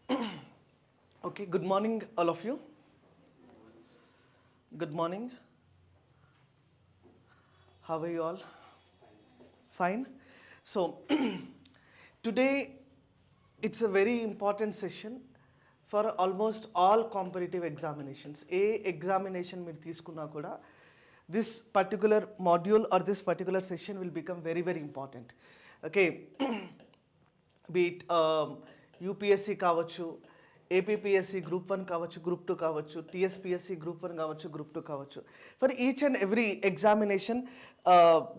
Okay, good morning, all of you. Good morning. How are you all? Fine. So, today it's a very important session for almost all competitive examinations. A examination మీరు తీసుకున్నా కూడా this particular module or this particular session will become very, very important. Okay, be it UPSC కావచ్చు, APPSC Group 1 కావచ్చు, Group 2 కావచ్చు, TSPSC Group 1 కావచ్చు, Group 2 కావచ్చు. For each and every examination,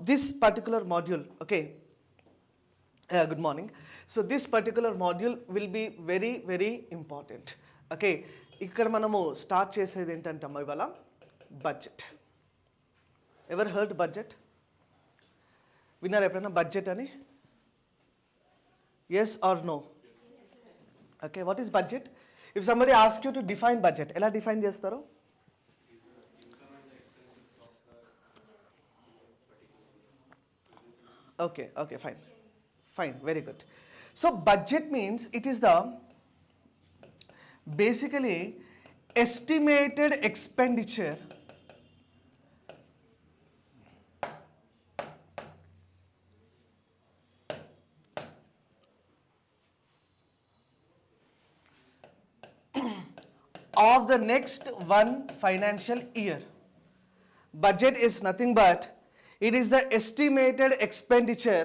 this particular module, okay, good morning. So this particular module will be very, very important. Okay, ఇక్కడ మనము start చేసేది ఏంటంటే అమ్మ ఇవాళ బడ్జెట్. Ever heard budget? విన్నారు ఎప్పుడైనా బడ్జెట్ అని? Yes or no? Okay, what is budget? If somebody asks you to define budget, ఎలా డిఫైన్ చేస్తారు? Okay, okay, fine. Fine, very good. So budget means it is the basically estimated expenditure of the next one financial year. Budget is nothing but it is the estimated expenditure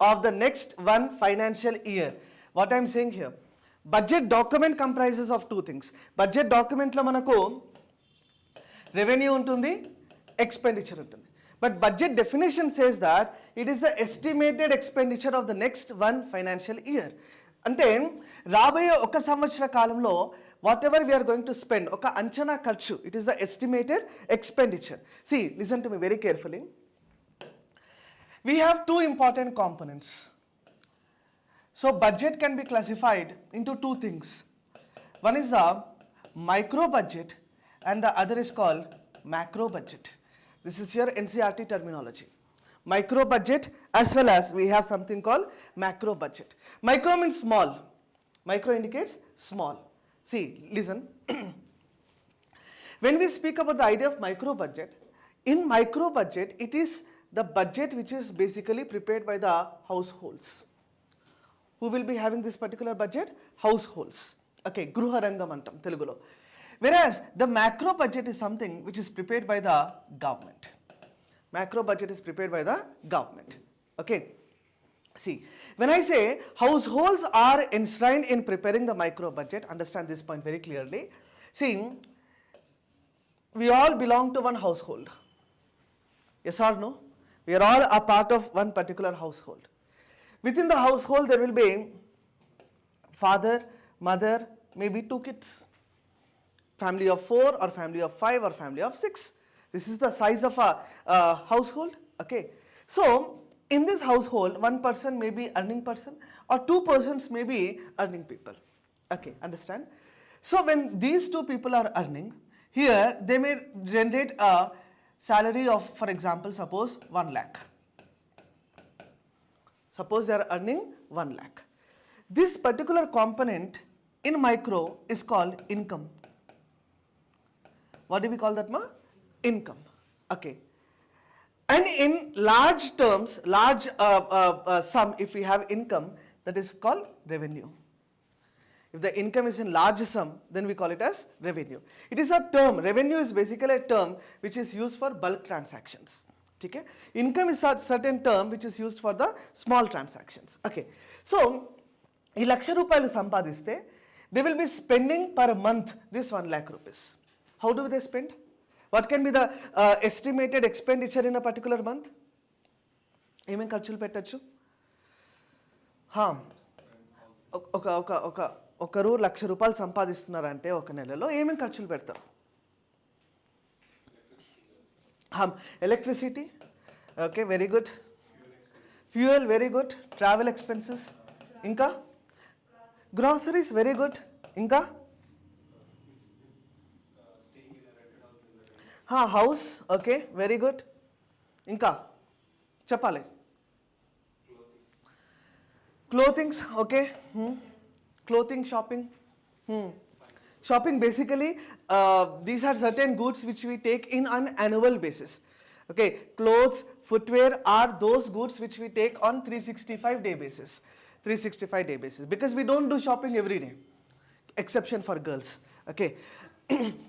of the next one financial year. What I am saying here, budget document comprises of two things. Budget document lo manaku revenue untundi, expenditure untundi. But budget definition says that it is the estimated expenditure of the next one financial year. అంటే రాబోయే ఒక సంవత్సర కాలంలో whatever we are going to spend, oka anchana kharchu, it is the estimated expenditure. See, listen to me very carefully. We have two important components. So budget can be classified into two things. One is the micro budget and the other is called macro budget. This is your NCERT terminology. Micro budget as well as we have something called macro budget. Micro means small. Micro indicates small. See, listen. When we speak about the idea of micro budget, in micro budget, it is the budget which is basically prepared by the households. Who will be having this particular budget? Households. Okay, Gruha Rangam antam Telugulo. Whereas the macro budget is something which is prepared by the government. Macro budget is prepared by the government. Okay. See, when I say households are enshrined in preparing the micro budget, understand this point very clearly. See, we all belong to one household. Yes or no? We are all a part of one particular household. Within the household, there will be father, mother, maybe two kids. Family of 4 or family of 5 or family of 6. This is the size of a household. Okay. So, in this household, one person may be earning person or two persons may be earning people. Okay, understand? So when these two people are earning, here they may generate a salary of, for example, suppose 1 lakh. Suppose they are earning 1 lakh. This particular component in micro is called income. What do we call that, ma? Income. Okay. And in large terms, large sum, if we have income, that is called revenue. If the income is in large sum, then we call it as revenue. It is a term. Revenue is basically a term which is used for bulk transactions. Okay? Income is a certain term which is used for the small transactions. Okay. So, ఈ 1,00,000 రూపాయలు సంపాదిస్తే they will be spending per month this 1 lakh rupees. How do they spend? What can be the estimated expenditure in a particular month? ఏమేం ఖర్చులు పెట్టచ్చు? ఒకరు 1,00,000 రూపాయలు సంపాదిస్తున్నారంటే ఒక నెలలో ఏమేం ఖర్చులు పెడతారు? Electricity, okay, very good. Fuel, very good. Travel expenses, ఇంకా గ్రాసరీస్, వెరీ గుడ్. ఇంకా హౌస్, ఓకే, వెరీ గుడ్. ఇంకా చెప్పాలి. Clothings, okay, clothing shopping, Shopping basically, these are certain goods which we take in an annual basis. Okay, clothes, footwear are those goods which we take on 365-day basis. 365-day basis, because we don't do shopping every day, exception for girls. Okay,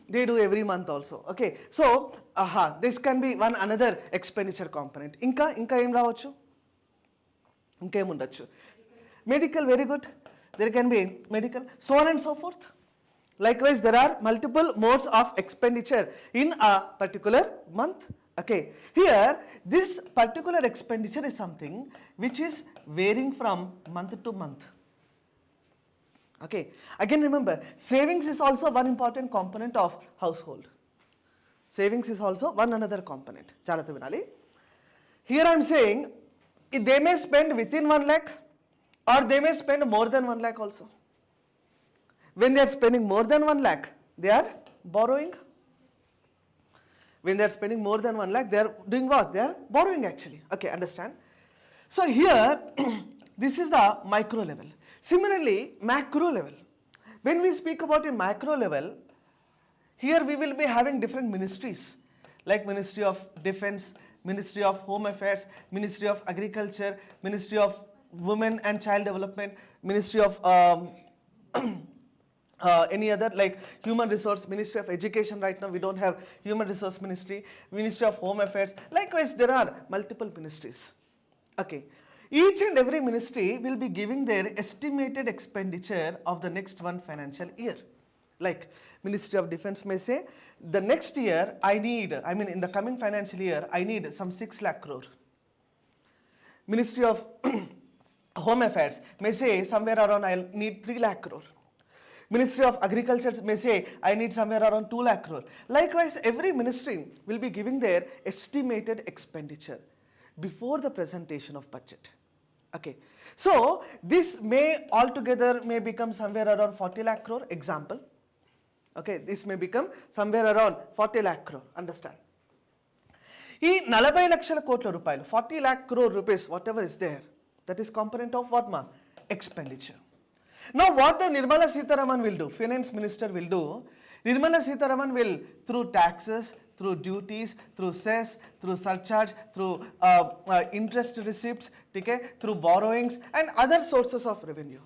they do every month also. Okay, so this can be one another expenditure component. Inka em ravachu? Inka em undachu? Medical, very good. There can be medical, so on and so forth. Likewise, there are multiple modes of expenditure in a particular month. Okay, here this particular expenditure is something which is varying from month to month. Okay, again remember, savings is also one important component of household. Savings is also one another component. Here I am saying they may spend within 1 lakh or they may spend more than 1 lakh also. When they are spending more than 1 lakh, they are borrowing. When they are spending more than 1 lakh, they are doing what? They are borrowing actually. Okay, understand? So here, this is the micro level. Similarly, macro level. When we speak about in macro level, here we will be having different ministries like Ministry of Defense, Ministry of Home Affairs, Ministry of Agriculture, Ministry of Women and Child Development, Ministry of any other like Human Resource, Ministry of Education. Right now we don't have Human Resource Ministry, Ministry of Home Affairs. Likewise, there are multiple ministries. Okay, each and every ministry will be giving their estimated expenditure of the next one financial year. Like Ministry of Defense may say, the next year in the coming financial year, I need some 6 lakh crore. Ministry of Home Affairs may say somewhere around I need 3 lakh crore. Ministry of Agriculture may say I need somewhere around 2 lakh crore. Likewise, every ministry will be giving their estimated expenditure before the presentation of budget. Okay, so this may altogether may become somewhere around 40 lakh crore, example. Okay, this may become somewhere around 40 lakh crore, understand. Ee 40 lakshara kotla rupayలు, 40 lakh crore rupees, whatever is there, that is component of what ma? Expenditure. Now what the Nirmala Sitharaman will do, Finance Minister will do, Nirmala Sitharaman will through taxes, through duties, through cess, through surcharge, through interest receipts, okay, through borrowings and other sources of revenue,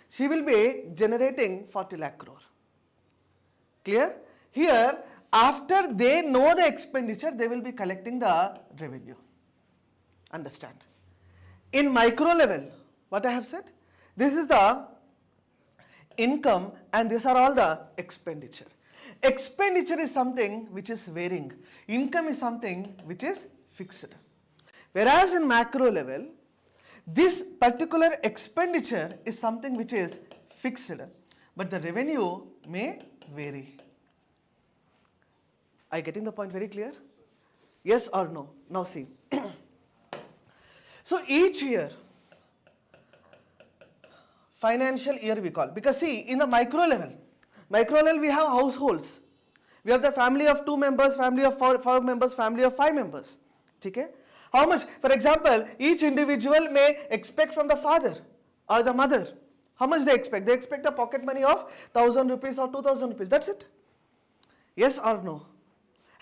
she will be generating 40 lakh crore. Clear? Here, after they know the expenditure, they will be collecting the revenue. Understand? In micro level, what I have said, this is the income and these are all the expenditure. Expenditure is something which is varying. Income is something which is fixed. Whereas in macro level, this particular expenditure is something which is fixed, but the revenue may vary. Are you getting the point very clear? Yes or no? Now see. So each year, financial year we call, because see in the micro level we have households. We have the family of 2 members, family of 4 members, family of 5 members. Okay? How much? For example, each individual may expect from the father or the mother. How much they expect? They expect a pocket money of 1,000 rupees or 2,000 rupees. That's it. Yes or no?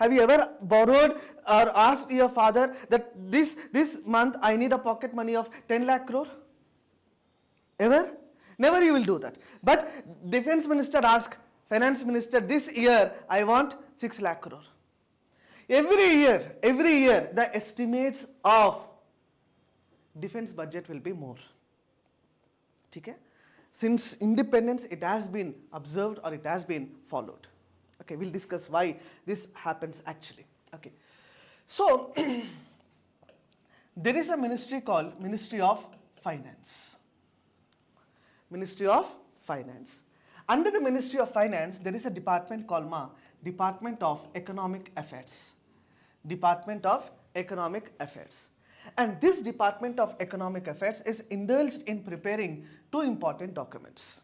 Have you ever borrowed or asked your father that this month I need a pocket money of 10 lakh crore? Ever? Never you will do that. But Defense Minister asks Finance Minister, this year I want 6 lakh crore. Every year, the estimates of defense budget will be more. Okay? Since independence, it has been observed or it has been followed. Okay, we'll discuss why this happens actually. Okay, so there is a ministry called Ministry of Finance. Ministry of Finance. Under the Ministry of Finance, there is a department called Department of Economic Affairs. Department of Economic Affairs. And this Department of Economic Affairs is indulged in preparing 2 important documents.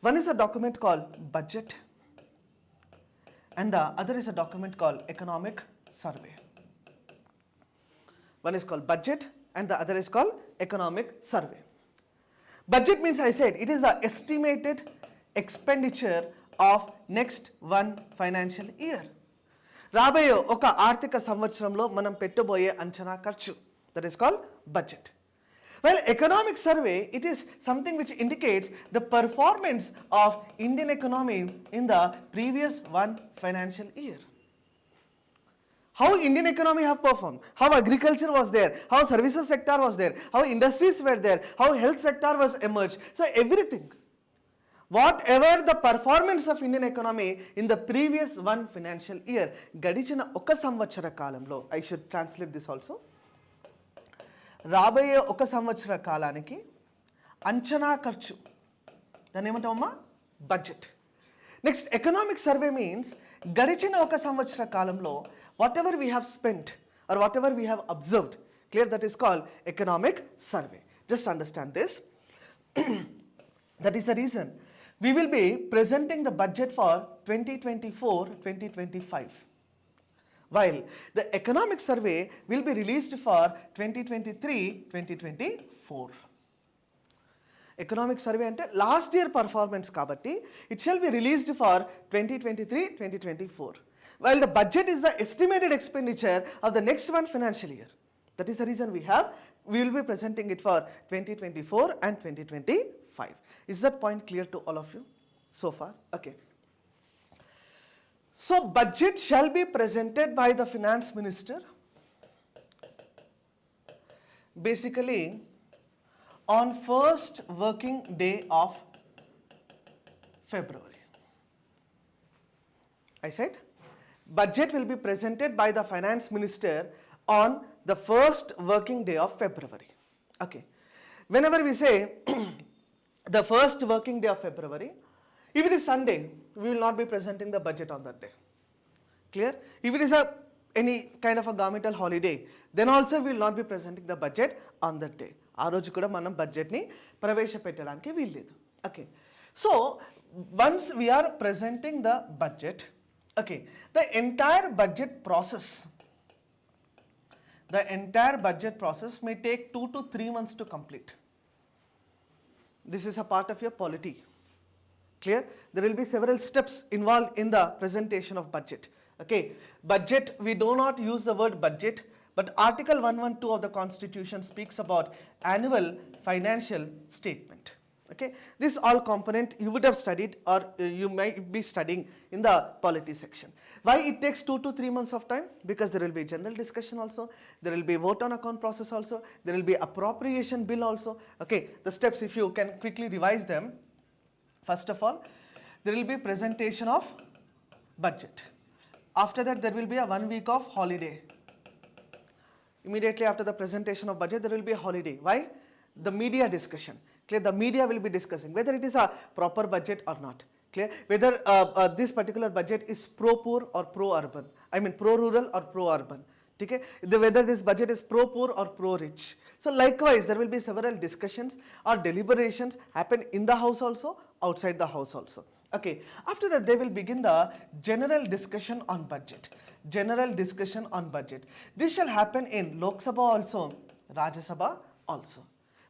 One is a document called Budget, and the other is a document called Economic Survey. One is called Budget and the other is called Economic Survey. Budget means, I said, it is the estimated expenditure of next one financial year. రాబోయే ఒక ఆర్థిక సంవత్సరంలో మనం పెట్టబోయే అంచనా ఖర్చు, that is called budget. Well, economic survey, it is something which indicates the performance of Indian economy in the previous one financial year. How Indian economy have performed, how agriculture was there, how services sector was there, how industries were there, how health sector was emerged. So everything, whatever the performance of Indian economy in the previous one financial year, గడిచిన ఒక సంవత్సర కాలంలో, I should translate this also. రాబోయే ఒక సంవత్సర కాలానికి అంచనా ఖర్చు, దాన్ని ఏమంటామమ్మా? Budget. Next economic survey means గడిచిన ఒక సంవత్సర కాలంలో what ever we have spent or what ever we have observed, clear, that is called economic survey. Just understand this. That is the reason we will be presenting the budget for 2024-2025. While the economic survey will be released for 2023-2024. Economic survey ante last year performance kabatti it shall be released for 2023-2024. While the budget is the estimated expenditure of the next one financial year. That is the reason we will be presenting it for 2024 and 2025. Is that point clear to all of you so far? Okay. So budget shall be presented by the finance minister basically on first working day of February. I said budget will be presented by the finance minister on the first working day of February. Okay. Whenever we say the first working day of February, if it is Sunday, we will not be presenting the budget on that day. Clear? If it is any kind of a governmental holiday, then also we will not be presenting the budget on that day. ఆ రోజు కూడా మనం బడ్జెట్ని ప్రవేశపెట్టడానికి వీల్లేదు. Okay. So once we are presenting the budget, okay, the entire budget process may take 2 to 3 months to complete. This is a part of your polity. Clear? There will be several steps involved in the presentation of budget. Okay. Budget, we do not use the word budget, but Article 112 of the Constitution speaks about annual financial statement. Okay. This all component you would have studied or you might be studying in the polity section. Why it takes 2 to 3 months of time? Because there will be general discussion also, there will be vote on account process also, there will be appropriation bill also. Okay. The steps, if you can quickly revise them. First of all, there will be presentation of budget. After that, there will be a 1 week of holiday. Immediately after the presentation of budget, there will be a holiday. Why? The media discussion. Clear? The media will be discussing whether it is a proper budget or not. Clear? Whether this particular budget is pro-poor or pro-urban. I mean pro-rural or pro-urban. Okay? Whether this budget is pro-poor or pro-rich. So likewise, there will be several discussions or deliberations happen in the house also, outside the house also. Okay. After that, they will begin the general discussion on budget. General discussion on budget. This shall happen in Lok Sabha also, Rajya Sabha also.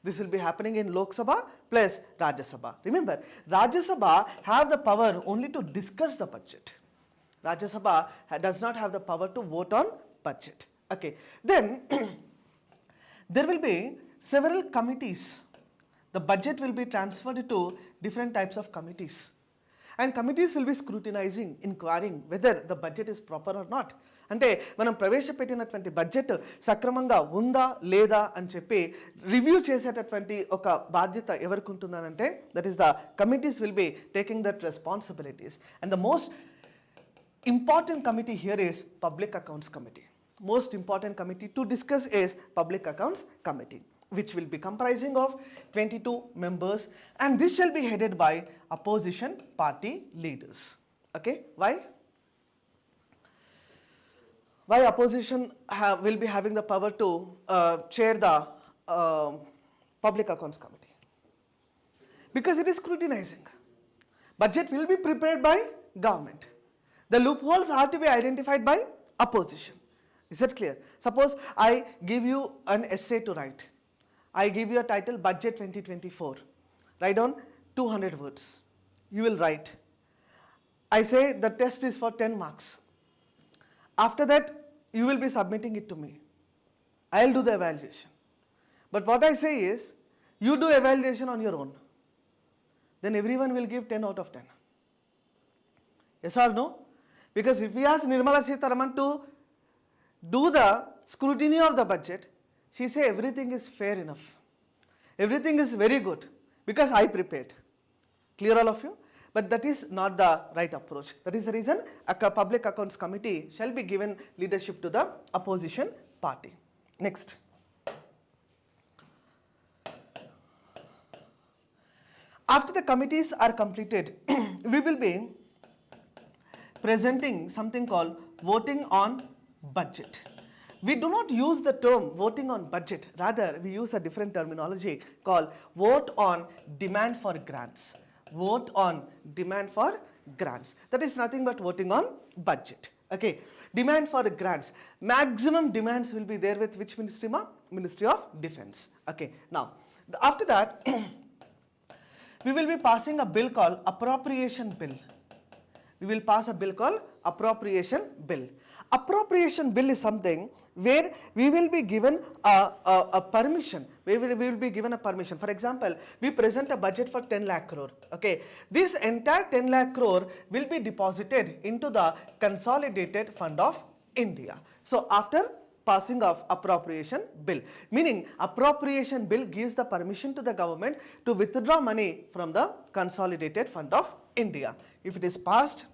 This will be happening in Lok Sabha plus Rajya Sabha. Remember, Rajya Sabha have the power only to discuss the budget. Rajya Sabha does not have the power to vote on budget. Okay. Then there will be several committees. The budget will be transferred to different types of committees. And committees will be scrutinizing, inquiring whether the budget is proper or not. అంటే మనం ప్రవేశపెట్టినటువంటి budget సక్రమంగా ఉందా లేదా అని చెప్పి review చేసేటటువంటి ఒక బాధ్యత ఎవరికి ఉంటుందనంటే that is the committees will be taking that responsibilities. And the most important committee here is public accounts committee. Most important committee to discuss is Public Accounts Committee, which will be comprising of 22 members, and this shall be headed by opposition party leaders. Okay, why? Why opposition will be having the power to chair the Public Accounts Committee? Because it is scrutinizing. Budget will be prepared by government. The loopholes are to be identified by opposition. Is that clear? Suppose I give you an essay to write. I give you a title Budget 2024. Write down 200 words. you will write. I say the test is for 10 marks. After that, you will be submitting it to me. I will do the evaluation. But what I say is, you do evaluation on your own. Then everyone will give 10 out of 10. Yes or no? Because if we ask Nirmala Sitharaman to do the scrutiny of the budget, she say everything is fair enough. Everything is very good because I prepared. Clear all of you? But that is not the right approach. That is the reason a public accounts committee shall be given leadership to the opposition party. Next. After the committees are completed, we will be presenting something called voting on budget. We do not use the term voting on budget, rather we use a different terminology called vote on demand for grants. Vote on demand for grants. That is nothing but voting on budget. Okay, demand for grants. Maximum demands will be there with which ministry? Ministry of Defence. Okay, now after that we will be passing a bill called Appropriation Bill. We will pass a bill called Appropriation Bill. Appropriation Bill is something where we will be given a permission. We will be given a permission. For example, we present a budget for 10 lakh crore. Okay, this entire 10 lakh crore will be deposited into the Consolidated Fund of India. So after passing of appropriation bill, meaning appropriation bill gives the permission to the government to withdraw money from the Consolidated Fund of India. If it is passed,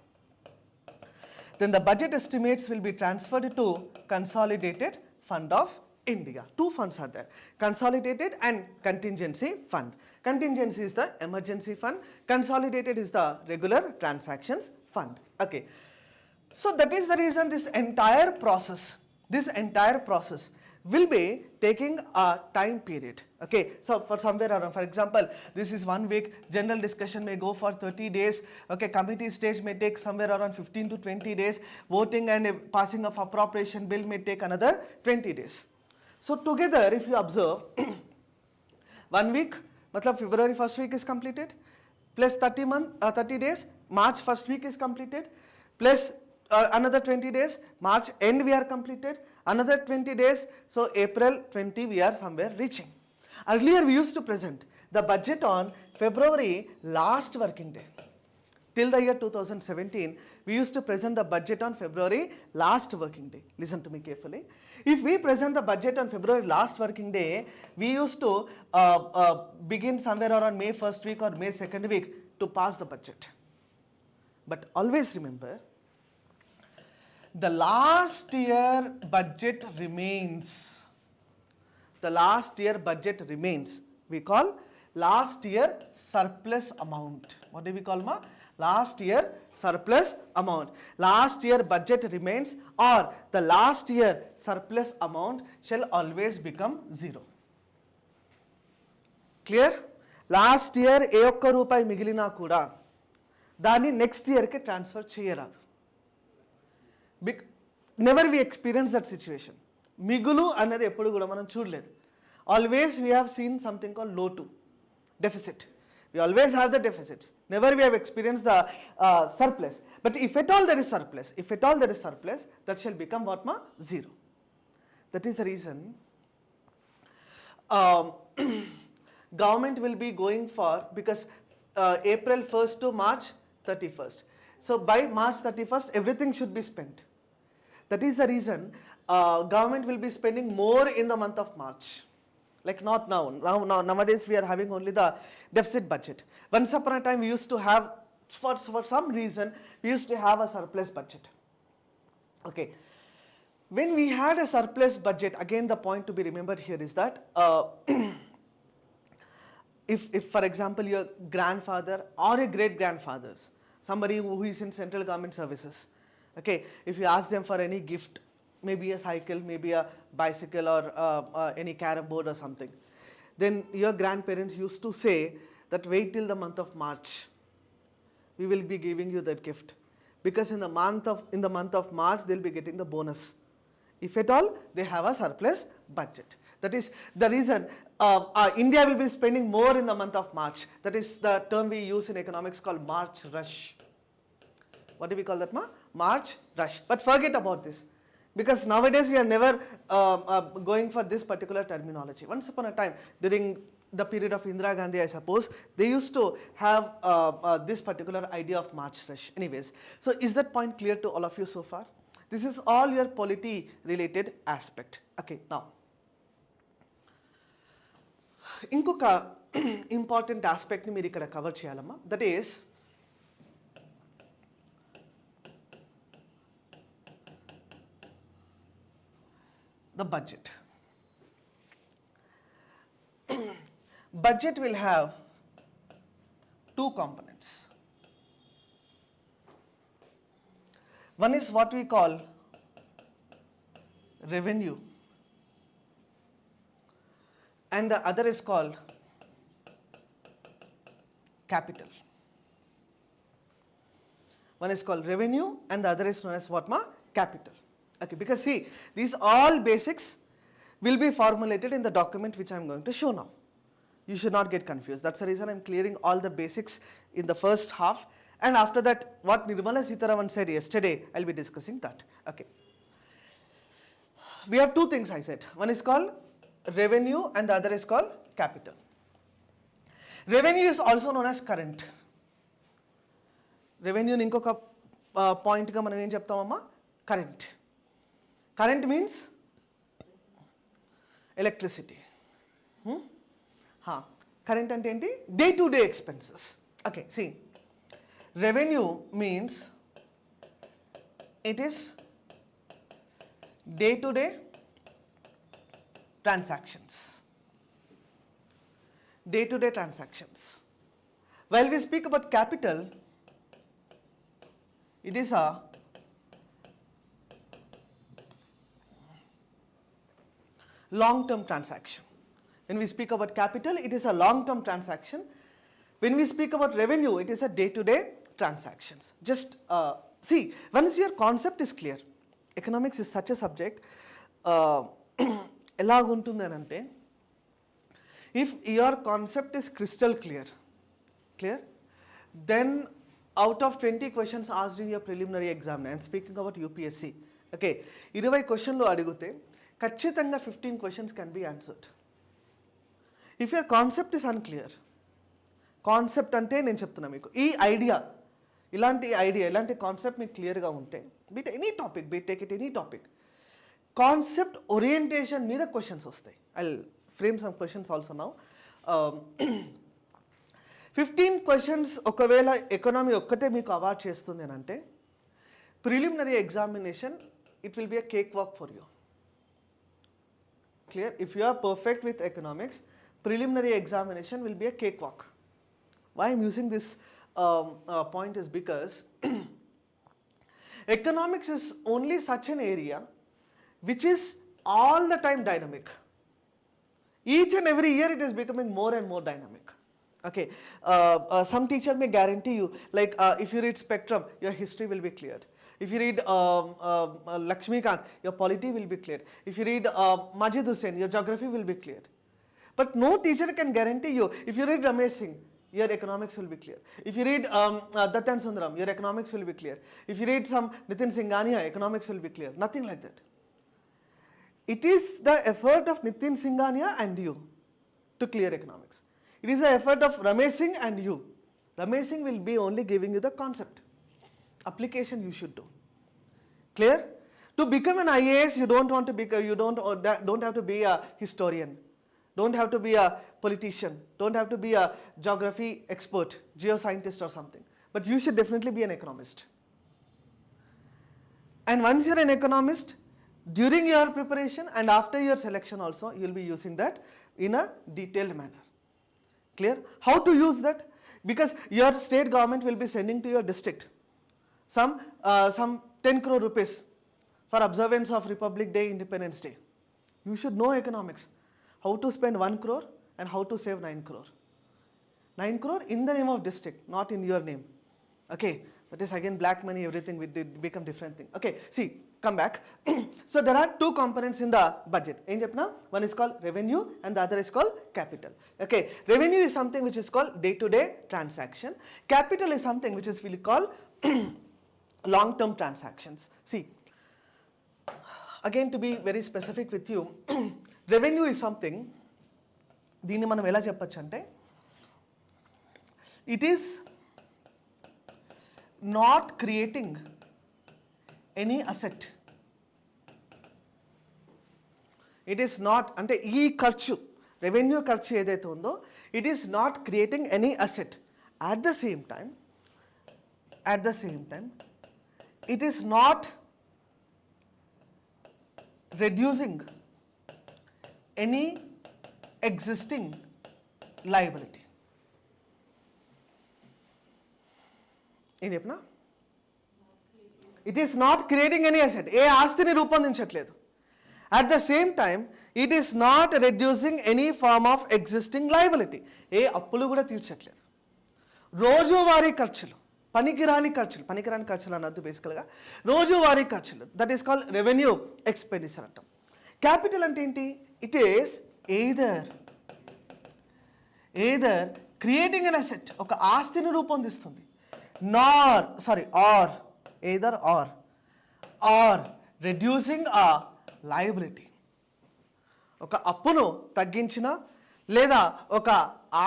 then the budget estimates will be transferred to Consolidated Fund of India. Two funds are there, Consolidated and Contingency Fund. Contingency is the emergency fund, Consolidated is the regular transactions fund. Okay, so that is the reason this entire process will be taking a time period. Okay, so for somewhere around, for example, this is 1 week, general discussion may go for 30 days, okay, committee stage may take somewhere around 15 to 20 days, voting and passing of appropriation bill may take another 20 days. So together, if you observe, 1 week, matlab February first week is completed, plus 30 days, March first week is completed, plus another 20 days, March end we are completed, another 20 days, so April 20 we are somewhere reaching. Earlier we used to present the budget on February last working day. Till the year 2017, we used to present the budget on February last working day. Listen to me carefully. If we present the budget on February last working day, we used to begin somewhere around May first week or May second week to pass the budget. But always remember, the last year budget remains. The last year budget remains. We call last year surplus amount. What do we call ma? Last year surplus amount. Last year budget remains, or the last year surplus amount shall always become 0. Clear? Last year ఏ ఒక్క రూపాయి మిగిలినా కూడా దాన్ని next ఇయర్కి transfer చేయరాదు. Never we experience that situation. మిగులు అనేది ఎప్పుడు కూడా మనం చూడలేదు. Always we have seen something called low-to, deficit. We always have the deficits. Never we have experienced the surplus. But if at all there is surplus, that shall become what ma? 0. That is the reason government will be going for, because April 1st to March 31st. So by March 31st, everything should be spent. That is the reason government will be spending more in the month of March. Like not now. Nowadays we are having only the deficit budget. Once upon a time we used to have, for some reason, we used to have a surplus budget. Okay. When we had a surplus budget, again the point to be remembered here is that if for example your grandfather or your great grandfathers, somebody who is in central government services, okay, if you ask them for any gift, maybe a cycle, maybe a bicycle, or any carom board or something, then your grandparents used to say that wait till the month of March, we will be giving you that gift, because in the month of March they'll be getting the bonus, if at all they have a surplus budget. That is the reason India will be spending more in the month of March. That is the term we use in economics called March rush. What do we call that, ma? March rush. But forget about this, because nowadays we are never going for this particular terminology. Once upon a time, during the period of Indira Gandhi, I suppose, they used to have this particular idea of March rush. Anyways, so is that point clear to all of you so far? This is all your polity related aspect. Okay, now ఇంకొక important ఆస్పెక్ట్ని మీరు ఇక్కడ cover చేయాలమ్మా. That is the budget. Budget will have two components. One is what we call revenue, and the other is called capital. One is called revenue and the other is known as what, ma? Capital. Okay, because see, these all basics will be formulated in the document which I am going to show now. You should not get confused. That's the reason I am clearing all the basics in the first half, and after that what Nirmala Sitharaman said yesterday, I will be discussing that. Okay. We have two things I said. One is called revenue and the other is called capital. Revenue is also known as current. Revenue ni inkoka point ga manam em cheptamamma, current. Current means electricity. Current ante enti? Day to day expenses. Okay, see, revenue means it is day to day transactions. Day to day transactions. While we speak about capital, it is a long term transaction. When we speak about capital, it is a long term transaction. When we speak about revenue, it is a day to day transactions. Just see, once your concept is clear, economics is such a subject, elaguntundante, if your concept is crystal clear, then out of 20 questions asked in your preliminary exam, and speaking about UPSC, okay, 20 questions అడిగితే ఖచ్చితంగా 15 questions can be answered. If your concept is unclear, concept అంటే నేను చెప్తున్నా మీకు, ఈ idea ఇలాంటి concept మీకు క్లియర్గా ఉంటే, beat any topic, take it any topic, concept orientation మీద క్వశ్చన్స్ వస్తాయి. I frame some questions also now. 15 questions ఒకవేళ ఎకనామీ ఒక్కటే మీకు అవార్డ్ చేస్తుంది అని అంటే, preliminary examination it will be a cake walk for you. Clear? If you are perfect with economics, preliminary examination will be a cakewalk. Why I am using this point is because economics is only such an area which is all the time dynamic. Each and every year it is becoming more and more dynamic. Okay, some teacher may guarantee you, like if you read spectrum, your history will be cleared. If you read Lakshmikant, your polity will be cleared. If you read Majid Hussain, your geography will be cleared. But no teacher can guarantee you, if you read Ramesh Singh, your economics will be clear. If you read Dattan Sundaram, your economics will be clear. If you read some Nitin Singhania, economics will be clear. Nothing like that. It is the effort of Nitin Singhania and you to clear economics. It is the effort of Ramesh Singh and you. Ramesh Singh will be only giving you the concept. Application you should do. Clear? To become an IAS, you don't have to be a historian, don't have to be a politician, don't have to be a geography expert, geoscientist or something, but you should definitely be an economist. And once you're an economist, during your preparation and after your selection also, you'll be using that in a detailed manner. Clear? How to use that? Because your state government will be sending to your district some 10 crore rupees for observance of Republic Day, Independence Day. You should know economics. How to spend 1 crore and how to save 9 crore. 9 crore in the name of district, not in your name. Okay, That is again black money, everything will become different thing. Okay, see, come back. So there are two components in the budget. One is called revenue and the other is called capital. Okay, revenue is something which is called day-to-day transaction. Capital is something which is really called long-term transactions. See, again to be very specific with you, revenue is something, దీన్ని మనం ఎలా చెప్పచ్చు అంటే, it is not creating any asset. It is not, అంటే ఈ ఖర్చు, revenue ఖర్చు ఏదైతే ఉందో, it is not creating any asset. At the same time, it is not reducing any existing liability. ఏం చెప్పినా, it is not creating any asset, ఏ ఆస్తిని రూపొందించట్లేదు. At the same time it is not reducing any form of existing liability, ఏ అప్పులు కూడా తీర్చట్లేదు. రోజువారీ ఖర్చులు, పనికిరాని ఖర్చులు అన్నది బేసికల్గా రోజువారీ ఖర్చులు, that is called revenue expenditure అంటాం. క్యాపిటల్ అంటే ఏంటి, it is either creating an asset, ఒక ఆస్తిని రూపొందిస్తుంది, or reducing a liability. ఒక అప్పును తగ్గించిన లేదా ఒక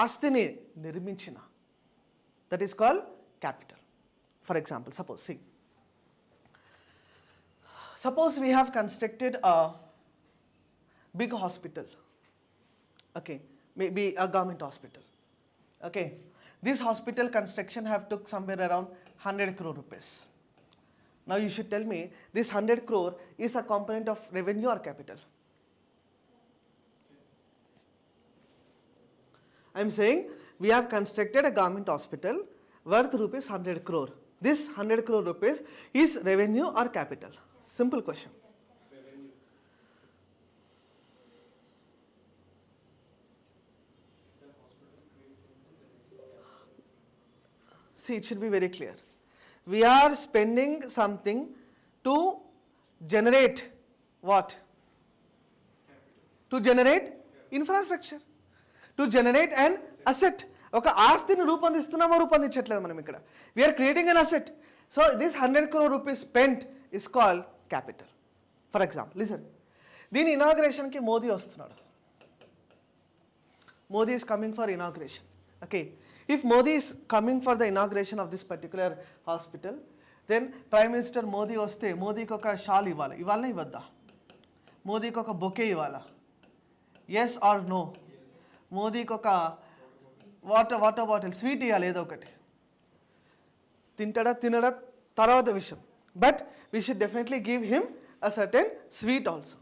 ఆస్తిని నిర్మించిన, that is called capital. For example, suppose we have constructed a big hospital, okay, maybe a government hospital, okay. This hospital construction have took somewhere around 100 crore rupees. Now you should tell me, this 100 crore is a component of revenue or capital? I am saying we have constructed a government hospital worth rupees 100 crore. This 100 crore rupees is revenue or capital? Simple question. See, it should be very clear. We are spending something to generate what? To generate infrastructure, to generate an asset. ఒక ఆస్తిని రూపొందించట్లేదు మనం ఇక్కడ. We are creating an asset. So this 100 crore rupees spent is called capital. For example, listen. దీని ఇనాగ్రేషన్కి మోదీ వస్తున్నాడు. Modi is coming for inauguration. Okay. If Modi is coming for the inauguration of this particular hospital, then Prime Minister Modi వస్తే మోదీకి ఒక shawl ఇవ్వాలా ఇవ్వద్దా? మోదీకి ఒక bouquet ఇవ్వాలా? Yes or no? మోదీకి ఒక వాటర్ బాటిల్ స్వీట్ ఇవ్వాలి, ఏదో ఒకటి. తినడా తర్వాత విషయం, but we should definitely give him a certain sweet also.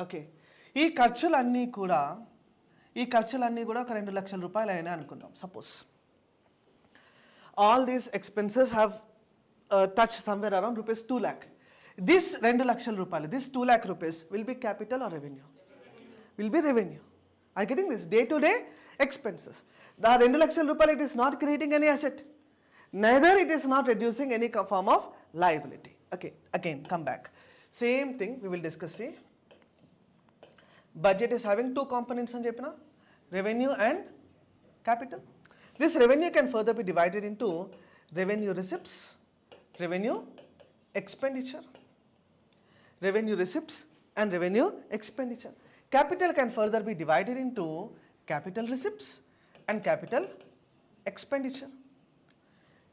Okay, ఈ ఖర్చులన్నీ కూడా ఒక 2 లక్షల రూపాయలు అయినా అనుకుందాం. Suppose all these expenses have touched somewhere around rupees 2 lakh. This 2 lakshal rupayalu, this 2 lakh rupees will be capital or revenue? Will be revenue. Are you getting this? Day to day expenses. The 2 lakshal rupayalu, it is not creating any asset, neither it is not reducing any form of liability. Okay, again come back, same thing we will discuss. See, budget is having two components అని చెప్పిన, revenue and capital. This revenue can further be divided into revenue receipts, revenue expenditure. Revenue receipts and revenue expenditure. Capital can further be divided into capital receipts and capital expenditure.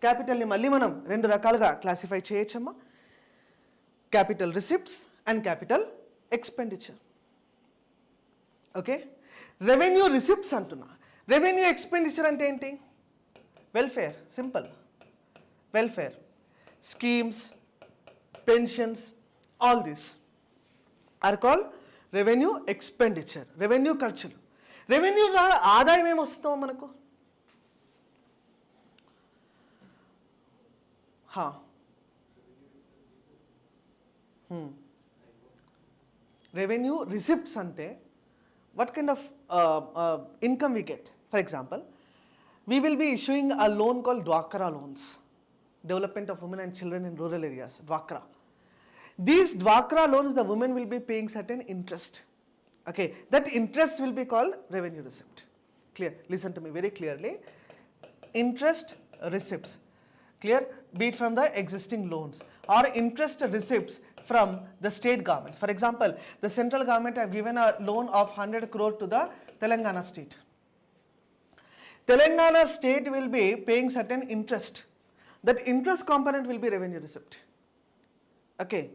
Capital ni malli manam rendu rakaluga classify cheyachamma, capital receipts and capital expenditure. Okay, revenue receipts antuna. Revenue expenditure అంటే ఏంటి? Welfare, simple. Welfare schemes, pensions, all this are called revenue expenditure. Revenue ఖర్చులు. Revenue ద్వారా ఆదాయం ఏమొస్తుందో మనకు? Revenue receipts అంటే what kind of income we get. For example, we will be issuing a loan called Dwakara loans. development of women and children in rural areas, Dwakra. These Dwakra loans, the women will be paying certain interest. Okay, that interest will be called revenue receipt. Clear? Listen to me very clearly. Interest receipts, clear? Be it from the existing loans or interest receipts from the state governments. For example, the central government have given a loan of 100 crore to the Telangana state. Telangana state will be paying certain interest. That interest component will be revenue receipt. Okay,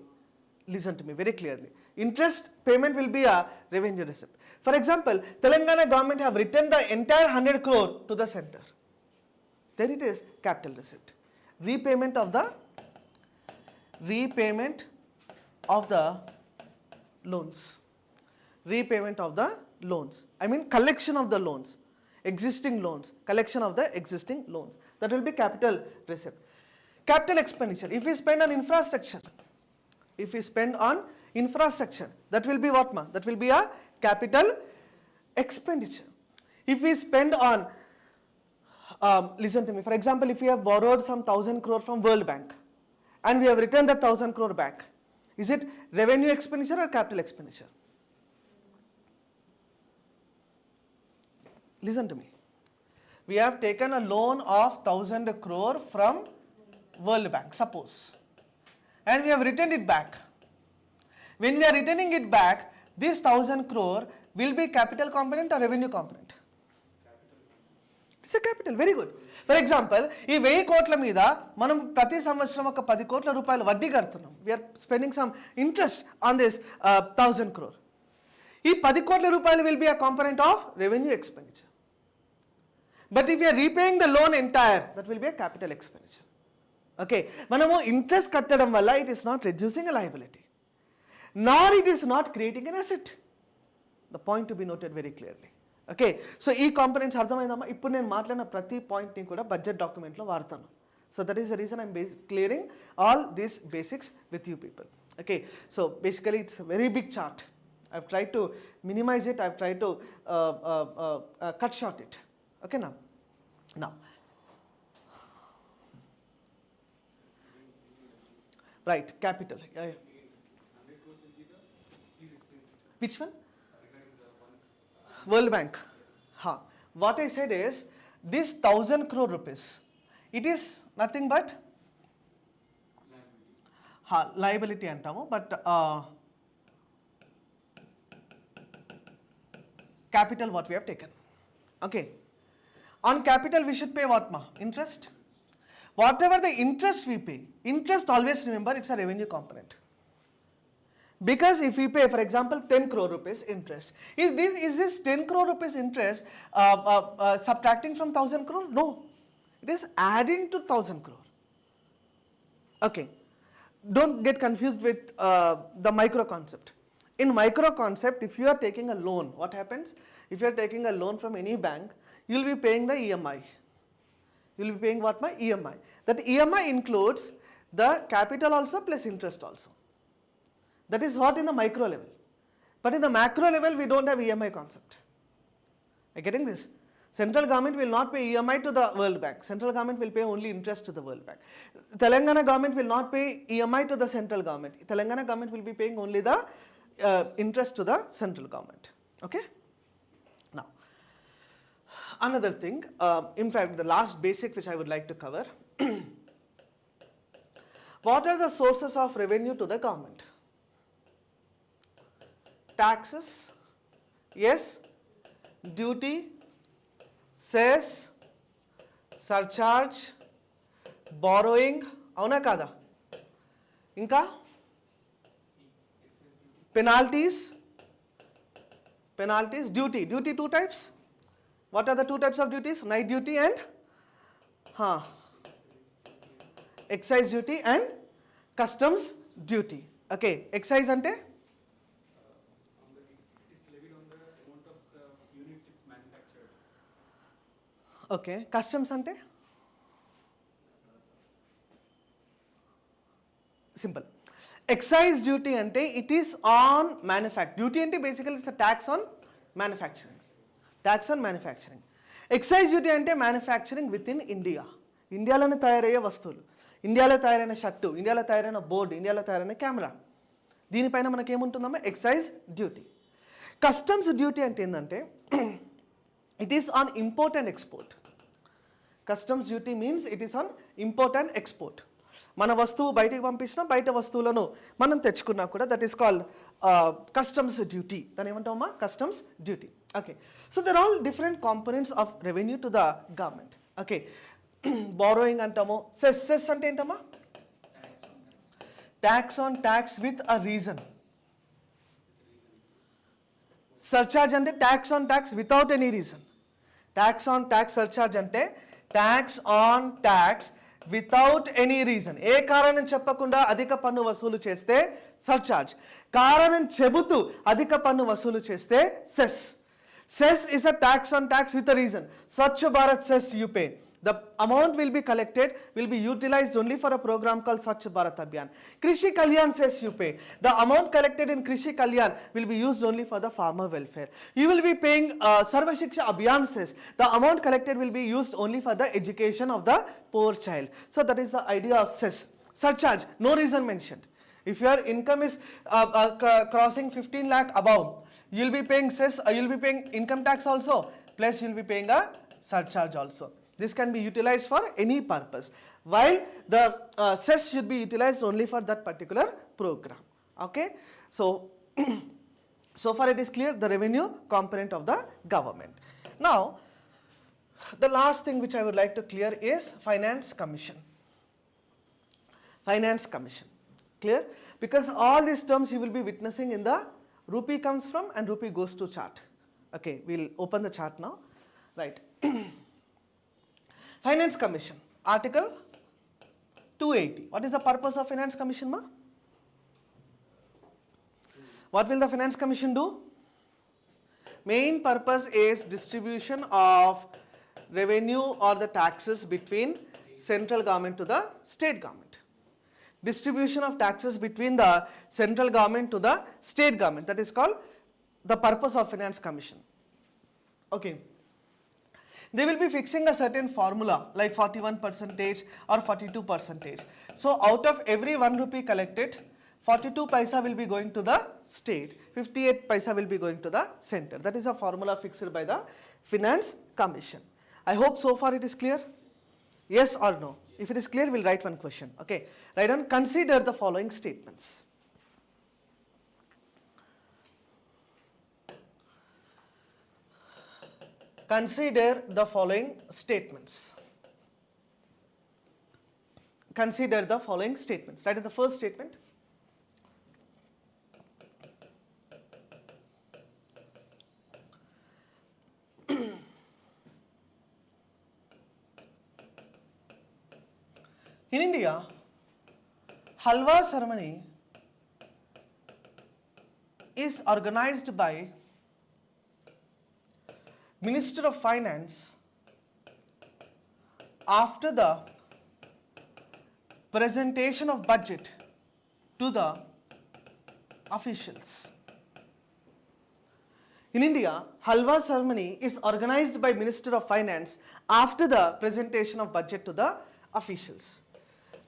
listen to me very clearly. Interest payment will be a revenue receipt. For example, Telangana government have written the entire 100 crore to the center. Then it is capital receipt. Repayment of the loans. Repayment of the loans. I mean collection of the loans. Existing loans. Collection of the existing loans. That will be capital receipt. Capital expenditure. If we spend on infrastructure, that will be what, ma? That will be a capital expenditure. If we spend on, listen to me, for example, if we have borrowed some 1,000 crore from World Bank and we have returned that 1,000 crore back, is it revenue expenditure or capital expenditure? Listen to me. We have taken a loan of 1,000 crore from World Bank, suppose, and we have returned it back. When we are returning it back, this 1,000 crore will be capital component or revenue component? It's a capital, very good. For example, ఈ 1000 కోట్ల మీద మనం ప్రతి సంవత్సరం ఒక 10 కోట్ల రూపాయలు వడ్డీ కడుతున్నాం. We are spending some interest on this 1,000 crore. ఈ 10 కోట్ల రూపాయలు will be a component of revenue expenditure. But if you are repaying the loan entire, that will be a capital expenditure. Okay, మనము interest కట్టడం వల్ల it is not reducing a liability, nor it is not creating an asset. The point to be noted very clearly. Okay, so ఈ components అర్థమైందమ్మా? ఇప్పుడు నేను మాట్లాడిన ప్రతి పాయింట్ని కూడా బడ్జెట్ డాక్యుమెంట్లో వాడతాను. So that is the reason I am clearing all these basics with you people. Okay, so basically it's a very big chart. I have tried to minimize it, I have tried to cut short it. Okay, now right, capital. Which one? World Bank. What I said is this 1,000 crore rupees, it is nothing but liability antamu, but capital what we have taken. Okay, on capital we should pay what, ma? Interest. Whatever the interest we pay, interest always remember it's a revenue component. Because if we pay, for example, 10 crore rupees interest, is this 10 crore rupees interest subtracting from 1,000 crore? No, it is adding to 1,000 crore. Okay, don't get confused with the micro concept. In micro concept, if you are taking a loan, what happens? If you are taking a loan from any bank, you will be paying the EMI. You will be paying what, my EMI. That EMI includes the capital also plus interest also. That is what in the micro level. But in the macro level, we don't have EMI concept. Are you getting this? Central government will not pay EMI to the World Bank. Central government will pay only interest to the World Bank. Telangana government will not pay EMI to the central government. Telangana government will be paying only the interest to the central government. Okay? Now, another thing, in fact, the last basic which I would like to cover. What are the sources of revenue to the government? Taxes, yes. Duty, cess, surcharge, borrowing, avuna kada? Inka? Penalties, duty. Duty two types. What are the two types of duties? Night duty and excise duty and customs duty. Okay, excise ante? Okay, customs ante? Simple. Excise duty ante, it is on manufacturing. Duty ante basically it's a tax on manufacturing. Tax on manufacturing. Excise duty ante manufacturing within India. ఇండియాలోనే తయారయ్యే వస్తువులు. ఇండియాలో తయారైన shirt, ఇండియాలో తయారైన board, ఇండియాలో తయారైన camera. దీనిపైన మనకి ఏముంటుందమ్మా? Excise duty. కస్టమ్స్ డ్యూటీ అంటే ఏంటంటే it is on import and export. Customs duty means it is on import and export. మన వస్తువు బయటికి పంపించినా, బయట వస్తువులను మనం తెచ్చుకున్నా కూడా that is called customs duty. దాని ఏమంటామమ్మా? Customs duty. Okay, so there all different components of revenue to the government. Okay, borrowing అంటాము. సెస్ అంటే ఏంటమ్మా? Tax on tax with a reason. Surcharge అంటే tax on tax without any reason. Tax on tax surcharge అంటే tax on tax without any reason. ఏ కారణం చెప్పకుండా అధిక పన్ను వసూలు చేస్తే సర్చార్జ్. కారణం చెబుతూ అధిక పన్ను వసూలు చేస్తే cess. Cess is a tax on tax with a reason. Swachh Bharat cess you pay. The amount will be collected, will be utilized only for a program called Swachh Bharat Abhiyan. Krishi Kalyan cess you pay. The amount collected in Krishi Kalyan will be used only for the farmer welfare. You will be paying Sarva Shiksha Abhiyan cess. The amount collected will be used only for the education of the poor child. So that is the idea of cess. Surcharge, no reason mentioned. If your income is crossing 15 lakh above, you will be paying cess, you will be paying income tax also, plus you will be paying a surcharge also. This can be utilized for any purpose, while the cess should be utilized only for that particular program. Okay, so so far it is clear the revenue component of the government. Now the last thing which I would like to clear is finance commission. Finance commission, clear? Because all these terms you will be witnessing in the rupee comes from and rupee goes to chart. Okay, we'll open the chart now, right? Finance Commission, Article 280. What is the purpose of Finance Commission, ma? What will the Finance Commission do? Main purpose is distribution of revenue or the taxes between central government to the state government. Distribution of taxes between the central government to the state government. That is called the purpose of Finance Commission. Okay. They will be fixing a certain formula like 41% or 42%. So out of every 1 rupee collected, 42 paisa will be going to the state, 58 paisa will be going to the center. That is a formula fixed by the Finance Commission. I hope so far it is clear. Yes or no? If it is clear, we'll write one question. Okay, write down, consider the following statements. Consider the following statements. Consider the following statements. Write in the first statement. In India, Halwa ceremony is organized by Minister of Finance after the presentation of budget to the officials. In India, Halwa ceremony is organized by Minister of Finance after the presentation of budget to the officials.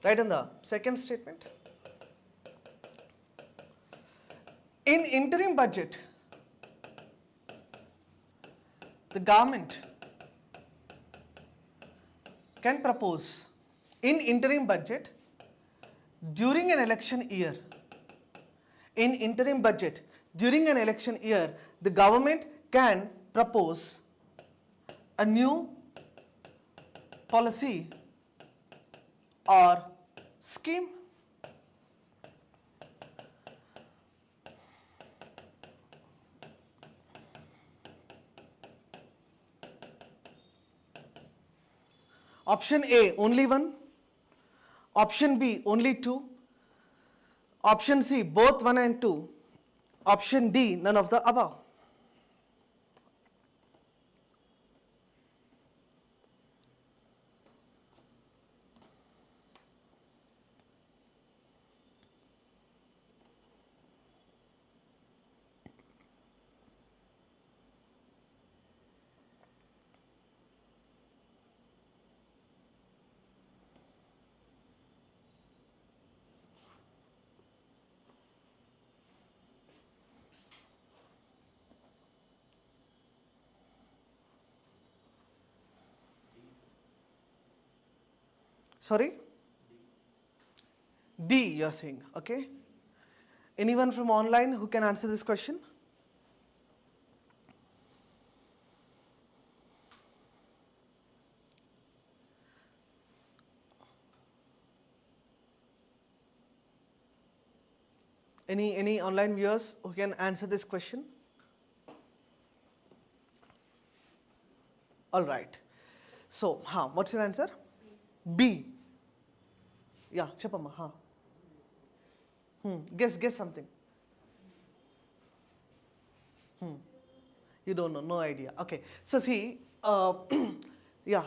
Right in the second statement. In interim budget, the government can propose in interim budget during an election year. In interim budget during an election year, the government can propose a new policy or scheme. Option A, only one. Option B, only two. Option C, both 1 and 2. Option D, none of the above. Sorry? D you are saying, okay. Anyone from online who can answer this question? Any online viewers who can answer this question? All right. So, what's your answer? B. Yeah, Chapama. Guess something. You don't know, no idea. Okay. So see, yeah.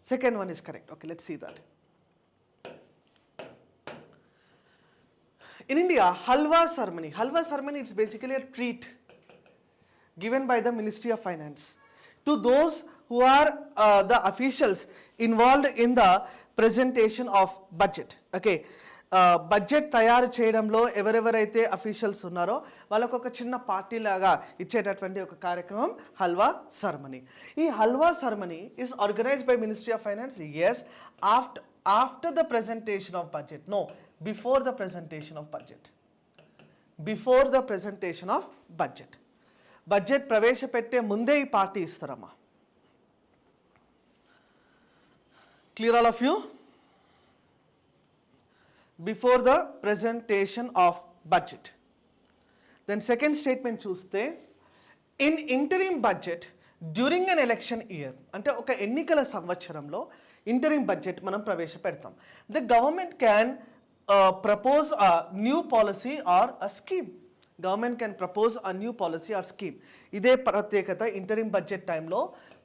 Second one is correct. Okay, let's see that. In India, halwa ceremony it's basically a treat given by the Ministry of Finance to those who are the officials involved in the presentation of budget. Okay, budget తయారు చేయడంలో ఎవరెవరైతే officials ఉన్నారో వాళ్ళకు ఒక చిన్న party లాగా ఇచ్చేటటువంటి ఒక కార్యక్రమం హల్వా సెరమనీ. ఈ halwa ceremony is organized by ministry of finance. Yes, after the presentation of budget. No, before the presentation of budget. Before the presentation of budget. Budget ప్రవేశపెట్టే ముందే ఈ పార్టీ ఇస్తారమ్మా. Clear all of you? Before the presentation of budget. Then second statement చూస్తే, in interim budget during an election year, అంటే ఒక ఎన్నికల సంవత్సరంలో interim budget మనం ప్రవేశపెడతాం. The government can propose a new policy or a scheme. Government can propose a new policy or scheme. ఇదే ప్రత్యేకత. interim budget టైంలో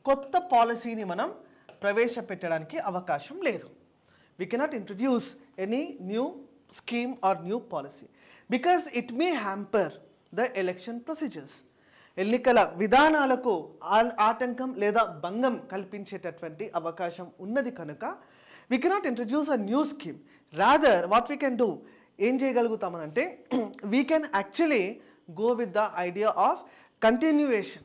కొత్త పాలసీని మనం ప్రవేశపెట్టడానికి అవకాశం లేదు. We cannot introduce any new scheme or new policy because it may hamper the election procedures. ఎన్నికల విధానాలకు ఆటంకం లేదా భంగం కల్పించేటటువంటి అవకాశం ఉన్నది కనుక we cannot introduce a new scheme. Rather, what we can do, ఏం చేయగలుగుతామనంటే we can actually go with the idea of continuation,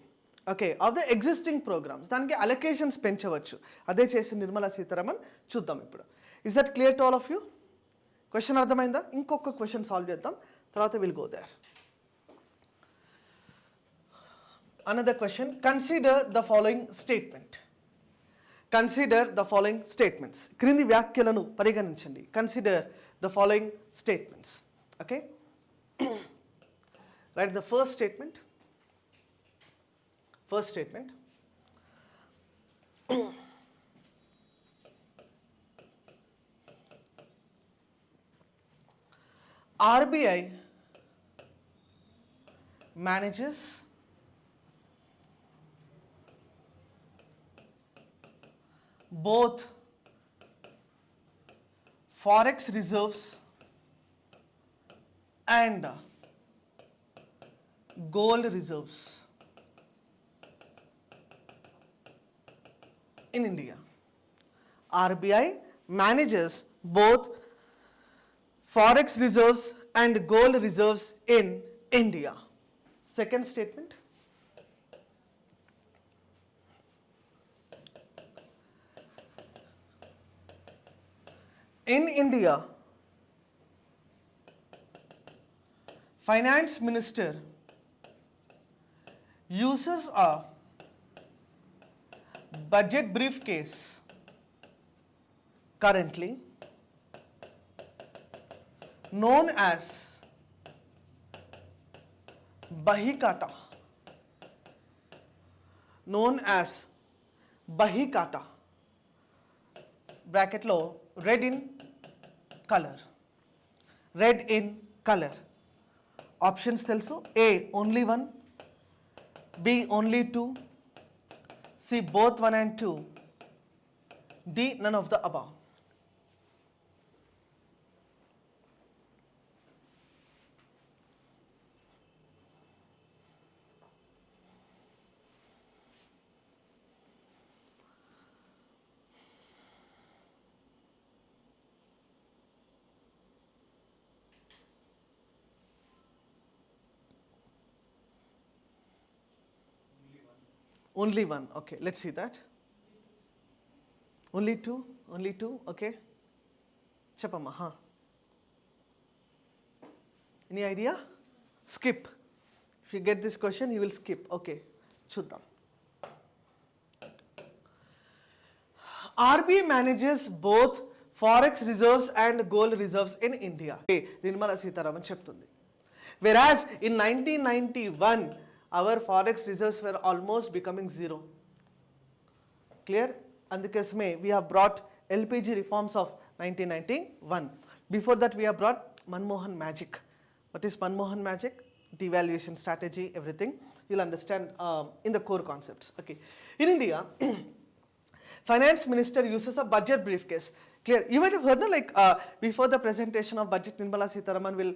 okay, of the existing programs. దానికి అలొకేషన్స్ పెంచవచ్చు. అదే చేసి నిర్మలా సీతారామన్ చూద్దాం ఇప్పుడు. Is that clear to all of you? Question అర్థమైందా? ఇంకొక question solve చేద్దాం, తర్వాత will go there. Another question, consider the following statement. Consider the following statements. క్రింది వ్యాఖ్యలను పరిగణించండి. Consider the following statements. Okay? Write the first statement. First statement. RBI manages both forex reserves and gold reserves in India. RBI manages both forex reserves and gold reserves in India. Second statement. In India, Finance Minister uses a budget briefcase currently known as Bahikata. Known as Bahikata. Bracket lo red in color. Red in color. Options తెలుసు. A only 1, B only 2, C both 1 and 2, D none of the above. Only one. Okay, let's see that. Only two? Only two? Okay. Chapama, huh? Any idea? Skip. If you get this question, you will skip. Okay. Chuddam. RBI manages both forex reserves and gold reserves in India. Okay, Nirmala Sitharaman cheptundi. Whereas in 1991, our forex reserves were almost becoming zero. Clear? Andukesme we have brought LPG reforms of 1991. Before that, we have brought Manmohan magic. What is Manmohan magic? Devaluation strategy, everything. You'll understand in the core concepts. Okay. In India, Finance Minister uses a budget briefcase. Clear? You might have heard, no, like before the presentation of budget, Nirmala Sitharaman will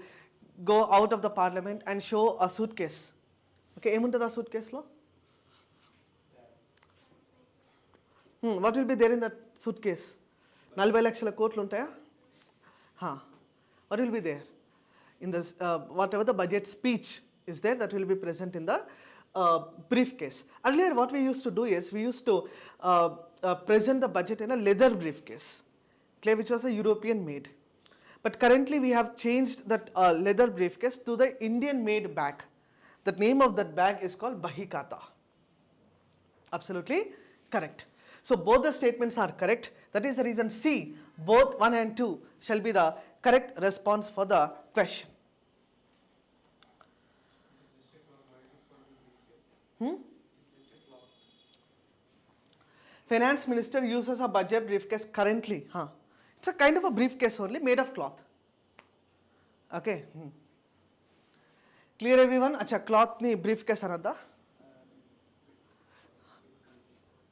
go out of the parliament and show a suitcase. Okay, emuntada suitcase lo? What will be there in that suitcase? 40 lakhsala kotlu untaya? What will be there? In this, whatever the budget speech is there, that will be present in the briefcase. Earlier, what we used to do is, we used to present the budget in a leather briefcase, clear, which was a European made. But currently, we have changed that leather briefcase to the Indian made bag. The name of that bag is called Bahikata. Absolutely correct. So both the statements are correct. That is the reason C, both 1 and 2 shall be the correct response for the question. Finance Minister uses a budget briefcase currently. It's a kind of a briefcase only, made of cloth. Okay. Clear everyone? Acha, cloth ni briefcase anada?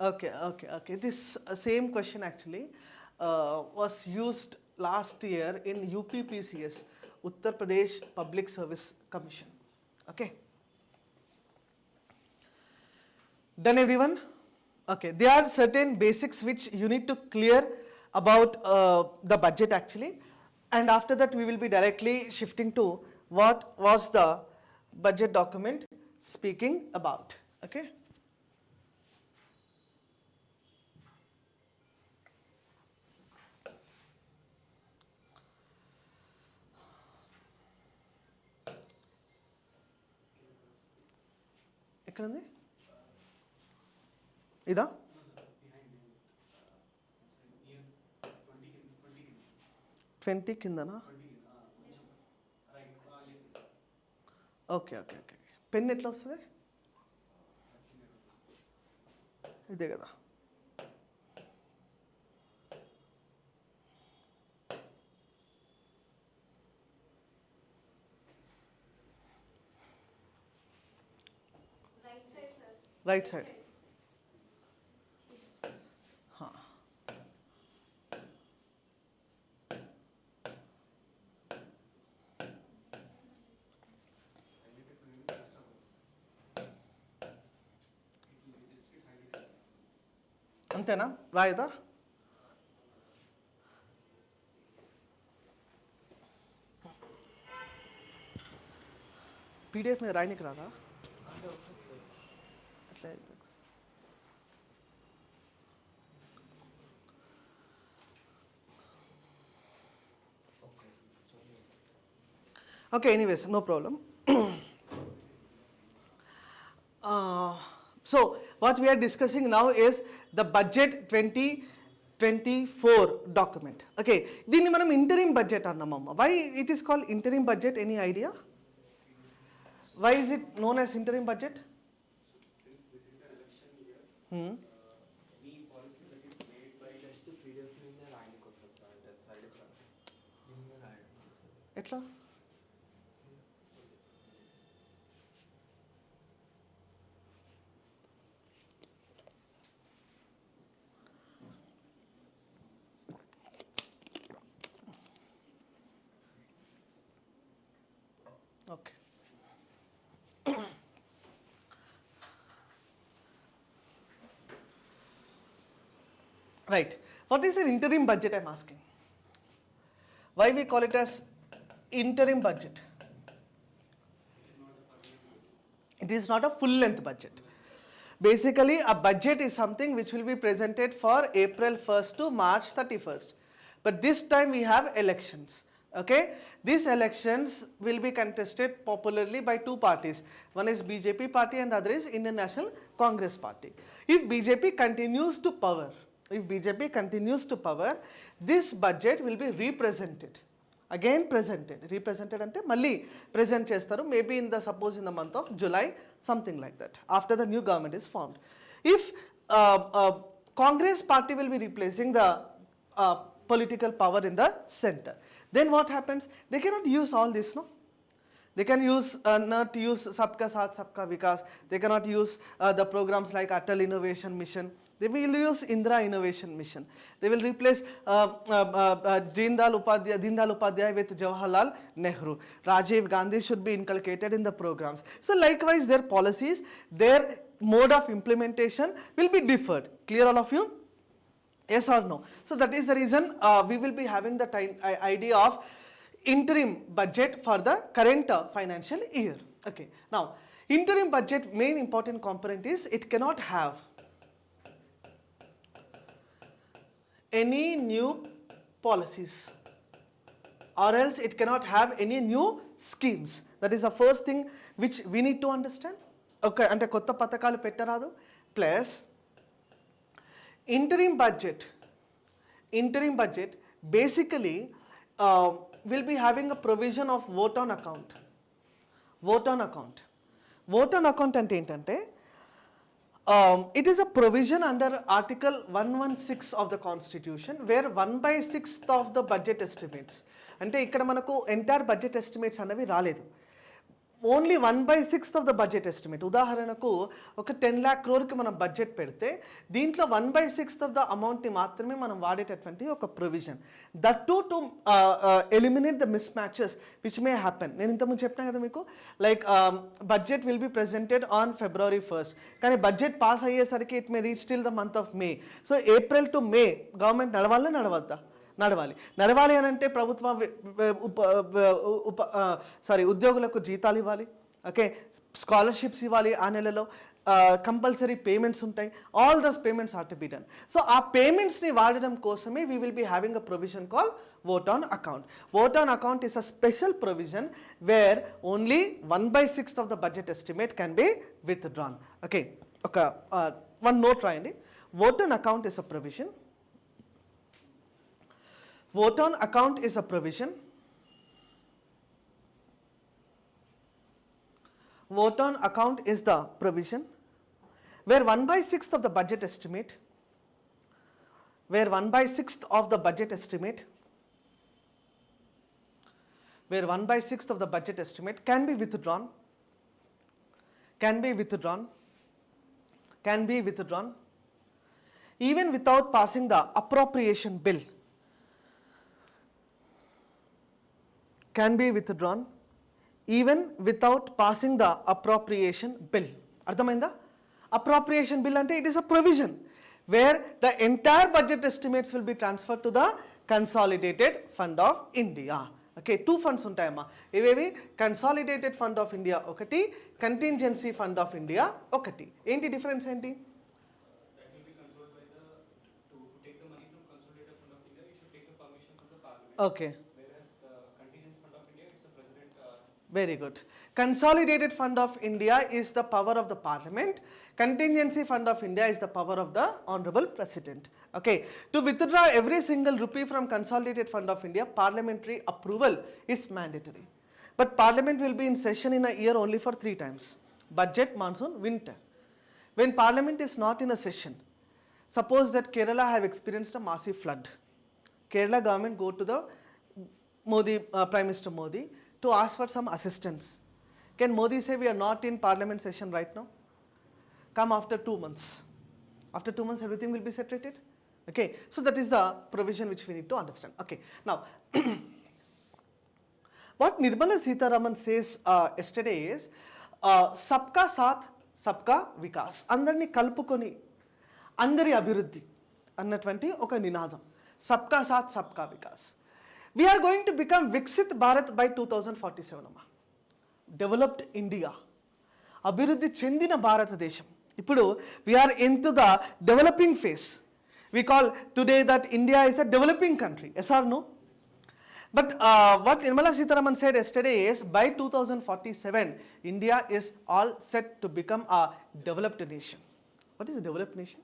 Okay. This same question actually was used last year in UPPCS, Uttar Pradesh Public Service Commission. Okay. Done everyone? Okay. There are certain basics which you need to clear about the budget actually, and after that we will be directly shifting to what was the budget document speaking about. Okay. ఎక్కడుంది ఇదా? Twenty కిందనా? Okay. Pen ఎట్లా వస్తుంది? ఇదే కదా. Right side. అంతేనా? రాయదా? PDF మీద రాయనికి రాదా? అట్లా okay, anyways, no problem. So what we are discussing now is the budget 2024 document. Okay, దీన్ని మనం interim budget అన్నామమ్మ. Why it is called interim budget? Any idea? Why is it known as interim budget? ఎట్లా? Okay. Right. What is an interim budget, I'm asking? Why we call it as interim budget? It is not a full length budget. Basically, a budget is something which will be presented for April 1st to March 31st. But this time we have elections. Okay, these elections will be contested popularly by two parties. One is BJP party and the other is Indian National Congress party. If BJP continues to power, this budget will be represented. Again represented ante malli present chestaru, maybe in the month of July, something like that, after the new government is formed. If Congress party will be replacing the political power in the center, then what happens? They cannot use all this, no? They can not use Sabka Saath Sabka Vikas. They cannot use the programs like Atal Innovation Mission. They will use Indra Innovation Mission. They will replace Dindal Upadhyay with Jawaharlal Nehru. Rajiv Gandhi should be inculcated in the programs. So likewise, their policies, their mode of implementation will be differed. Clear, all of you? Yes or no? So that is the reason we will be having the idea of interim budget for the current financial year. Okay. Now, interim budget main important component is it cannot have any new policies, or else it cannot have any new schemes. That is the first thing which we need to understand. Okay, ante kotta patakalu pettaradu. Plus interim budget basically will be having a provision of vote on account. Vote on account ante entante, it is a provision under Article 116 of the Constitution, where 1/6 of the budget estimates, ante ikkada manaku entire budget estimates annavi raaledu, only 1/6 of the budget estimate. ఉదాహరణకు ఒక 10 lakh crore మనం budget పెడితే దీంట్లో 1/6 of the అమౌంట్ని మాత్రమే మనం వాడేటటువంటి ఒక provision. That to eliminate the mismatches which may happen. నేను ఇంతకుముందు చెప్పినా కదా మీకు, like budget will be presented on February 1st, కానీ బడ్జెట్ పాస్ అయ్యేసరికి it may reach till the month of May. So April to May government నడవాలా నడవద్దా? నడవాలి అని అంటే ప్రభుత్వ ఉద్యోగులకు జీతాలు ఇవ్వాలి, ఓకే, స్కాలర్షిప్స్ ఇవ్వాలి, ఆ నెలలో కంపల్సరీ పేమెంట్స్ ఉంటాయి. All those payments are to be done. So ఆ పేమెంట్స్ని వాడడం కోసమే we will be having a provision call vote on account. Vote on account is a special provision where only 1/6 of the budget estimate can be withdrawn. Okay, one note రాయండి. Vote on account is a provision. Vote on account is a provision. Vote on account is the provision where 1/6 of the budget estimate, where 1/6 of the budget estimate can be withdrawn, even without passing the appropriation bill. Can be withdrawn even without passing the appropriation bill. అర్థమైందా? Appropriation bill అంటే it is a provision where the entire budget estimates will be transferred to the Consolidated Fund of India. Okay, two funds ఉంటాయమ్మా. ఇవేవి? Consolidated Fund of India ఒకటి, Contingency Fund of India ఒకటి. ఏంటి difference ఏంటి? That will be controlled by the, to take the money from Consolidated Fund of India, you should take the permission from the Parliament. Okay. Very good. Consolidated Fund of India is the power of the Parliament. Contingency Fund of India is the power of the Honorable President. Okay. To withdraw every single rupee from Consolidated Fund of India, parliamentary approval is mandatory. But Parliament will be in session in a year only for 3 times. Budget, monsoon, winter. When Parliament is not in a session, suppose that Kerala have experienced a massive flood. Kerala government go to the Modi, Prime Minister Modi, to ask for some assistance. Can Modi say we are not in parliament session right now? Come after 2 months. After 2 months everything will be separated. Okay, so that is the provision which we need to understand. Okay, now what Nirmala Sitharaman says yesterday is sabka saath sabka vikas, andarni kalpukoni andari abhiruddhi annatvanti oka ninadam. Sabka saath sabka vikas. We are going to become Viksit Bharat by 2047. Developed India. అభివృద్ధి చెందిన భారతదేశం. ఇప్పుడు we are into the developing phase. We call today that India is a developing country. Yes or no? But what Nirmala Sitharaman said yesterday is by 2047, India is all set to become a developed nation. What is a developed nation?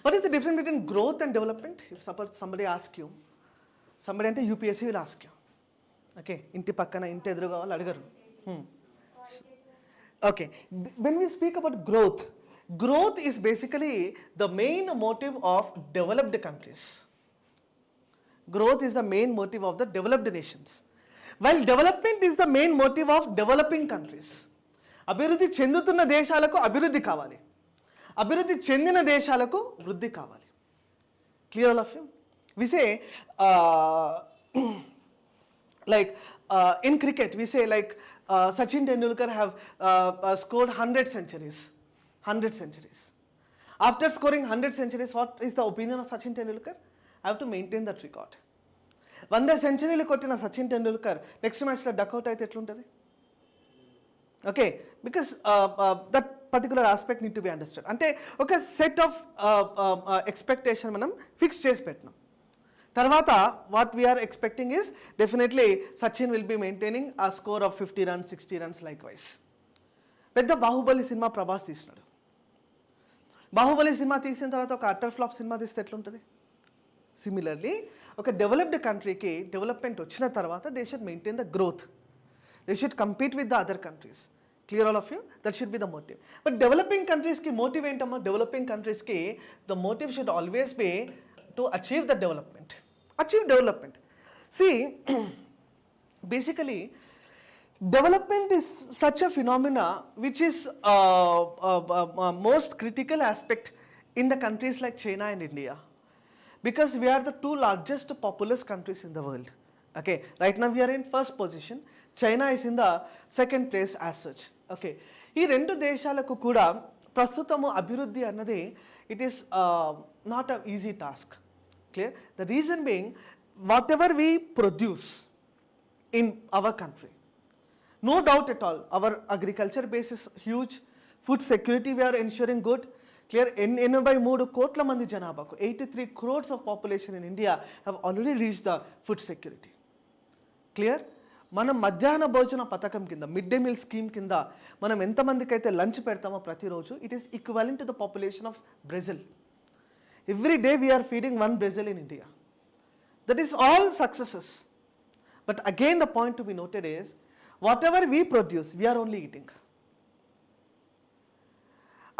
What is the difference between growth and development? If suppose somebody asks you, somebody ante UPSC will ask you. Okay, inti pakkana inti eduruga vallu adigaru. Okay, when we speak about growth, growth is basically the main motive of developed countries. Growth is the main motive of the developed nations, while development is the main motive of developing countries. అభివృద్ధి చెందుతున్న దేశాలకు అభివృద్ధి కావాలి, అభివృద్ధి చెందిన దేశాలకు వృద్ధి కావాలి. Clear all of you? We say like in cricket we say like Sachin Tendulkar have scored 100 centuries. After scoring 100 centuries, what is the opinion of Sachin Tendulkar? I have to maintain that record. 100 సెంచరీలు కొట్టిన Sachin Tendulkar next మ్యాచ్లో duck out అయితే ఎట్లుంటుంది? Okay, because that particular aspect need to be understand. అంటే ఒక set of expectation మనం fix చేసి పెట్టినాం. తర్వాత what we are expecting is definitely Sachin will be maintaining ఆ score of 50 runs 60 runs like wise. పెద్ద బాహుబలి సినిమా ప్రభాస్ తీసినాడు. బాహుబలి సినిమా తీసిన తర్వాత ఒక అటర్ ఫ్లాప్ సినిమా తీస్తే ఎట్లుంటుంది? సిమిలర్లీ ఒక డెవలప్డ్ కంట్రీకి డెవలప్మెంట్ వచ్చిన తర్వాత they should maintain the growth, they should compete with the other countries. Clear all of you? That should be the motive. But developing కంట్రీస్కి మోటివ్ ఏంటమ్మా? డెవలపింగ్ కంట్రీస్కి the motive should always be to achieve the development. See, basically development is such a phenomena which is most critical aspect in the countries like China and India, because we are the two largest populous countries in the world. Okay, right now we are in first position, China is in the second place as such. Okay, ఈ రెండు దేశాలకు కూడా ప్రస్తుతము అభివృద్ధి అన్నది it is not a easy task. Clear? The reason being, whatever we produce in our country, no doubt at all, our agriculture base is huge, food security we are ensuring good. Clear? 83 కోట్ల మంది జనాభాకు 83 crores of population in India have already reached the food security. Clear? మనం మధ్యాహ్న భోజన పథకం కింద, mid day meal scheme కింద మనం ఎంతమందికి అయితే లంచ్ పెడతామో ప్రతిరోజు, it is equivalent to the population of Brazil. Every day we are feeding one Brazil in India. That is all successes. But again the point to be noted is, whatever we produce, we are only eating.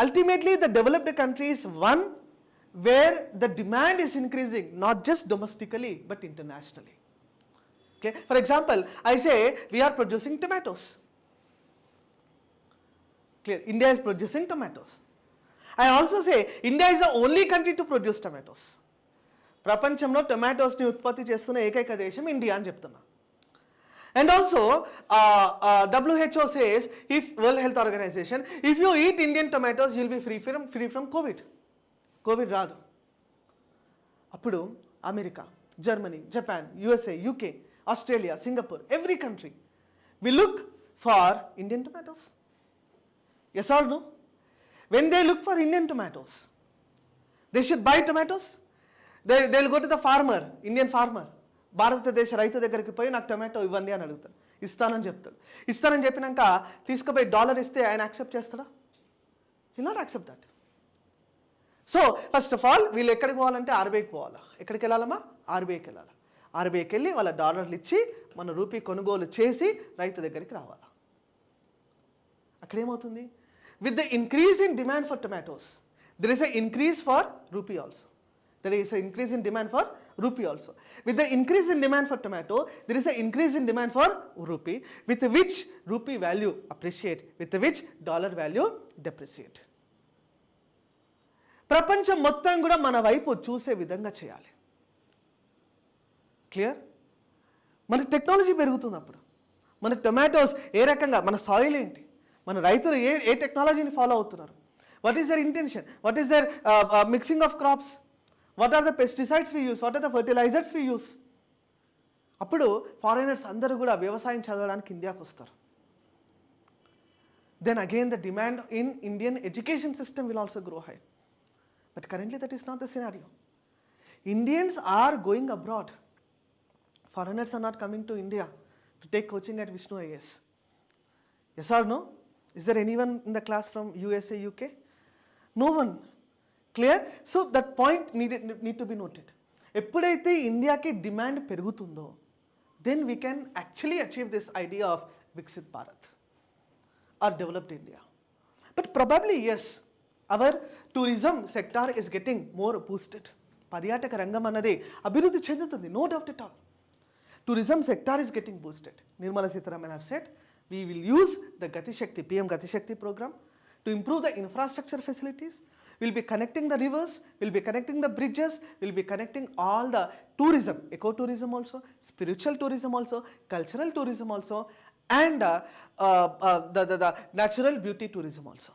Ultimately the developed country is one where the demand is increasing, not just domestically but internationally. Okay? For example, I say we are producing tomatoes. Clear? India is producing tomatoes. I also say India is the only country to produce tomatoes. ప్రపంచంలో టొమాటోస్ని ఉత్పత్తి చేస్తున్న ఏకైక దేశం India అని చెప్తున్నా. And also WHO says, if World Health Organization, if you eat Indian tomatoes you will be free from COVID రాదు. అప్పుడు America, Germany, Japan, USA, UK, Australia, Singapore, every country we look for Indian tomatoes. Yes or no? When they look for Indian tomatoes, they should buy tomatoes. They'll go to the farmer, Indian farmer. భారతదేశ రైతు దగ్గరికి పోయి నాకు tomato ఇవ్వండి అని అడుగుతాడు, ఇస్తానని చెప్తాడు. ఇస్తానని చెప్పినాక తీసుకుపోయి $1 ఇస్తే ఆయన యాక్సెప్ట్ చేస్తాడా? Will not accept that. So first of all వీళ్ళు ఎక్కడికి పోవాలంటే RBIకి పోవాలా. ఎక్కడికి వెళ్ళాలమ్మా? RBIకి వెళ్ళాలి. RBIకి వెళ్ళి వాళ్ళ డాలర్లు ఇచ్చి మన రూపీ కొనుగోలు చేసి రైతు దగ్గరికి రావాలా. అక్కడేమవుతుంది? With the increase in demand for tomatoes, there is an increase for rupee also. There is an increase in demand for rupee also. With the increase in demand for tomato, there is an increase in demand for rupee, with which rupee value appreciate, with which dollar value depreciate. ప్రపంచం మొత్తం కూడా మన వైపు చూసే విధంగా చేయాలి. Clear? మన technology పెరుగుతుంది. అప్పుడు మన టొమాటోస్ ఏ రకంగా, మన సాయిల్ ఏంటి, మన రైతులు ఏ టెక్నాలజీని ఫాలో అవుతున్నారు, what is their intention, what is their mixing of crops, what are the pesticides we use, what are the fertilizers we use, అప్పుడు ఫారినర్స్ అందరూ కూడా వ్యవసాయం చదవడానికి ఇండియాకి వస్తారు. Then again the demand in Indian education system will also grow high. But currently that is not the scenario. Indians are going abroad. Foreigners are not coming to India to take coaching at Vishnu IAS. Yes or no? Is there anyone in the class from USA, UK? No one. Clear? So that point need to be noted. ఎప్పుడైతే ఇండియాకి demand పెరుగుతుందో then we can actually achieve this idea of Viksit Bharat or developed India. But probably yes, our tourism sector is getting more boosted. పర్యాటక రంగం అన్నది అభివృద్ధి చెందుతుంది, no doubt at all. Tourism sector is getting boosted. Nirmala Sitharaman have said we will use the Gati Shakti, PM Gati Shakti program to improve the infrastructure facilities. We'll be connecting the rivers, we'll be connecting the bridges, we'll be connecting all the tourism, ecotourism also, spiritual tourism also, cultural tourism also, and the natural beauty tourism also.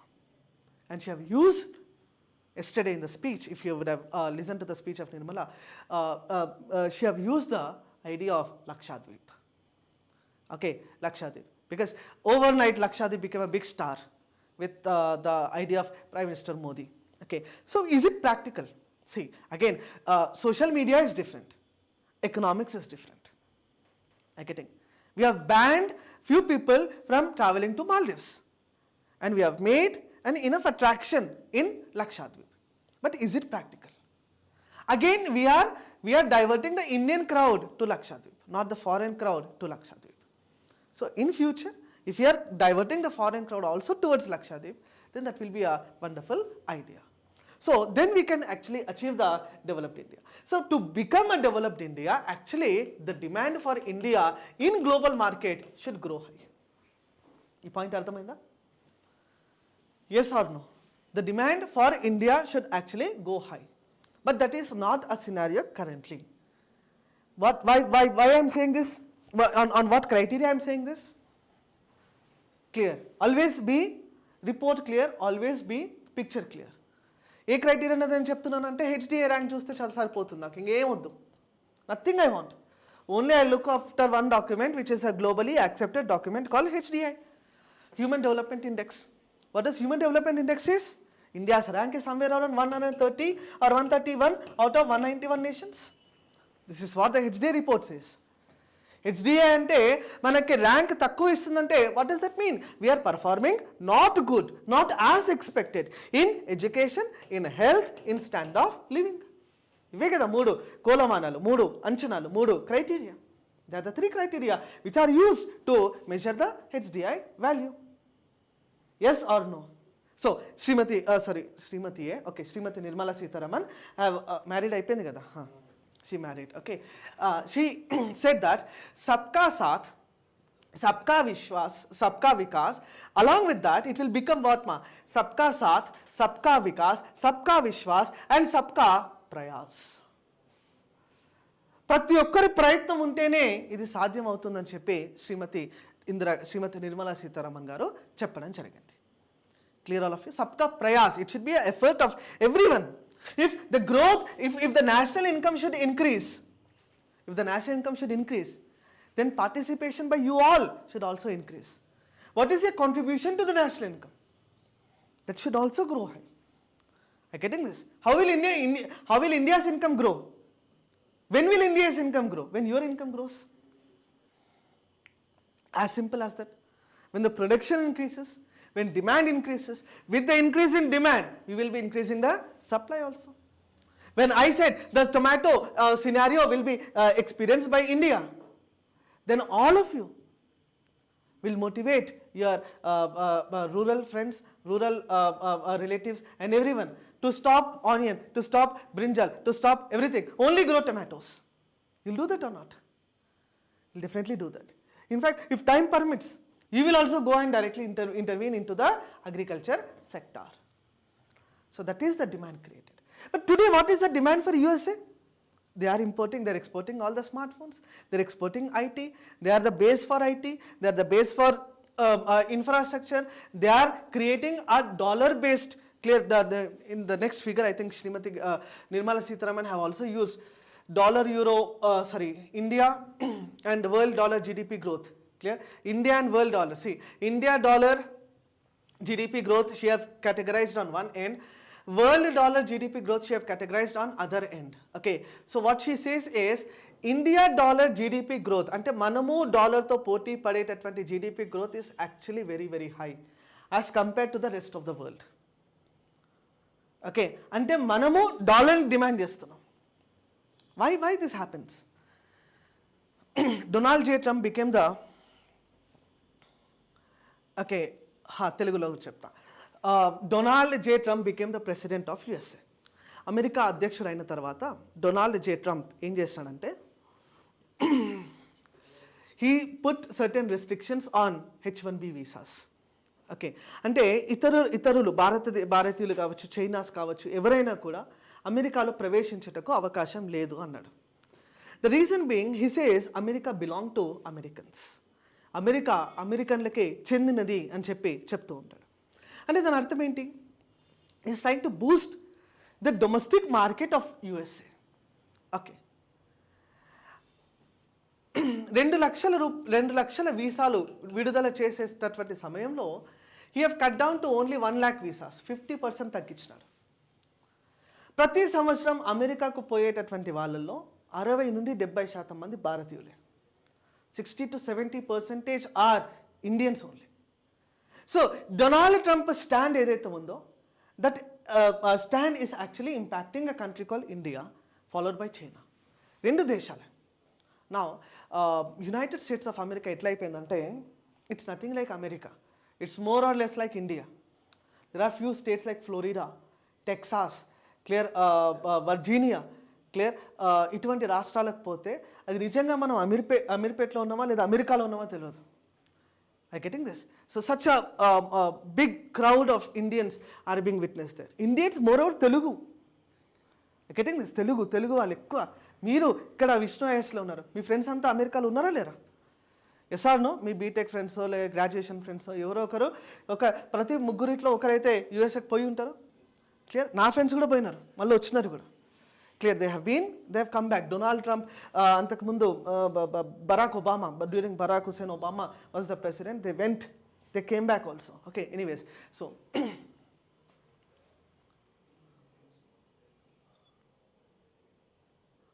And she have used yesterday in the speech, if you would have listened to the speech of Nirmala, she have used the idea of Lakshadweep. Okay, Lakshadweep. Because overnight Lakshadweep became a big star with the idea of Prime Minister Modi. Okay, so is it practical? See, again, social media is different. Economics is different. I getting. We have banned few people from traveling to Maldives. And we have made an enough attraction in Lakshadweep. But is it practical? Again, we are diverting the Indian crowd to Lakshadweep, not the foreign crowd to Lakshadweep. So in future, if we are diverting the foreign crowd also towards Lakshadweep, then that will be a wonderful idea. So then we can actually achieve the developed India. So to become a developed India, actually the demand for India in global market should grow high. Ee point arthamainda? Yes or no? The demand for India should actually go high. But that is not a scenario currently. Why I am saying this? On what criteria I am saying this? Clear. Always be report clear, always be picture clear. A criteria అనేది నేను చెప్తున్నానంటే హెచ్డిఏ rank చూస్తే చాలా సరిపోతుంది, నాకు ఇంకేం వద్దు. Nothing I want. Only I look after one document which is a globally accepted document called HDI, human development index. What does human development index is? India's rank is somewhere around 130 or 131 out of 191 nations. This is what the HDA report says. HDA అంటే మనకి rank తక్కువ ఇస్తుందంటే what does that mean? We are performing not good, not as expected in education, in health, in stand of living. ఇవే కదా మూడు కోలమానాలు, మూడు అంచనాలు, మూడు criteria. They are the 3 criteria which are used to measure the HDI value. Yes or no? So Srimati Nirmala Sitharaman have married అయిపోయింది కదా, she married, okay. She said that sabka saath, sabka vishwas, sabka vikas. Along with that it will become what ma? Sabka saath, sabka vikas, sabka vishwas and sabka prayas. ప్రతి ఒక్కరి ప్రయత్నం ఉంటేనే ఇది సాధ్యం అవుతుందని చెప్పి శ్రీమతి నిర్మలా సీతారామన్ గారు చెప్పడం జరిగింది. Clear all of you? Sabka prayas. It should be an effort of everyone. If the growth, if the national income should increase, then participation by you all should also increase. What is your contribution to the national income? That should also grow high. Are you getting this? How will India's income grow? When will India's income grow? When your income grows. As simple as that. When the production increases, when demand increases, with the increase in demand, we will be increasing the supply also. When I said the tomato scenario will be experienced by India, then all of you will motivate your rural friends, rural relatives and everyone to stop onion, to stop brinjal, to stop everything. Only grow tomatoes. You'll do that or not? You'll definitely do that. In fact, if time permits, you will also go and directly intervene into the agriculture sector. So that is the demand created. But today what is the demand for USA? They are importing, they are exporting all the smartphones, they are exporting IT, they are the base for IT, they are the base for infrastructure, they are creating a dollar based, clear in the next figure I think Srimati Nirmala Sitharaman have also used dollar euro, India and world dollar GDP growth. Clear? India and world dollar. See, India dollar GDP growth she have categorized on one end, world dollar GDP growth she have categorized on other end. Okay, so what she says is India dollar GDP growth అంటే మనము డాలర్తో పోటీ పడేటటువంటి GDP growth is actually very very high as compared to the rest of the world. Okay, అంటే మనము dollar demand చేస్తున్నాం. Why this happens? Donald J. Trump became the తెలుగులో చెప్తా. Donald J Trump became the president of USA. America అధ్యక్షుడు అయిన తర్వాత Donald జే Trump ఏం చేస్తాడంటే he put certain restrictions on H1B visas. Okay, అంటే ఇతరులు భారతీయులు కావచ్చు, చైనాస్ కావచ్చు, ఎవరైనా కూడా అమెరికాలో ప్రవేశించటకు అవకాశం లేదు అన్నాడు. The reason being he says America belong to Americans, America అమెరికన్లకే చెందినది అని చెప్తూ ఉంటాడు. అంటే దాని అర్థం ఏంటి? Is trying to boost the domestic market of USA. Okay, 2 లక్షల వీసాలు విడుదల చేసేటటువంటి సమయంలో he have cut down to only 1 lakh visas, 50% తగ్గించినారు. ప్రతి సంవత్సరం అమెరికాకు పోయేటటువంటి వాళ్ళల్లో 60 నుండి 70% మంది భారతీయులే. 60 to 70% are Indians only. So Donald Trump stand ఏదైతే ఉందో that stand is actually impacting a country call India followed by China. 2 దేశాలే. నా యునైటెడ్ స్టేట్స్ ఆఫ్ అమెరికా ఎట్లా అయిపోయిందంటే it's nothing like America, it's more or less like India. There are few states like Florida, Texas, clear, Virginia, clear, ఇటువంటి రాష్ట్రాలకు పోతే అది నిజంగా మనం అమీర్పేట్లో ఉన్నామా లేదా అమెరికాలో ఉన్నామా తెలియదు. I getting this? So such a big crowd of Indians are being witness there. Indians more over Telugu. I getting this? Telugu వాళ్ళు ఎక్కువ. మీరు ఇక్కడ విష్ణు ఐఏఎస్లో ఉన్నారు, మీ ఫ్రెండ్స్ అంతా అమెరికాలో ఉన్నారా లేరా? Yes or no? మీ బీటెక్ ఫ్రెండ్సో లేదా గ్రాడ్యుయేషన్ ఫ్రెండ్సో ఎవరో ఒకరు, ప్రతి ముగ్గురిట్లో ఒకరైతే యూఎస్ఏకి పోయి ఉంటారు. క్లియర్? నా ఫ్రెండ్స్ కూడా పోయినారు, మళ్ళీ వచ్చినారు కూడా. Clear? They have come back. Donald Trump, అంతకుముందు Barack Obama, during Barack Hussein Obama was the president, they came back also. Okay, anyways, so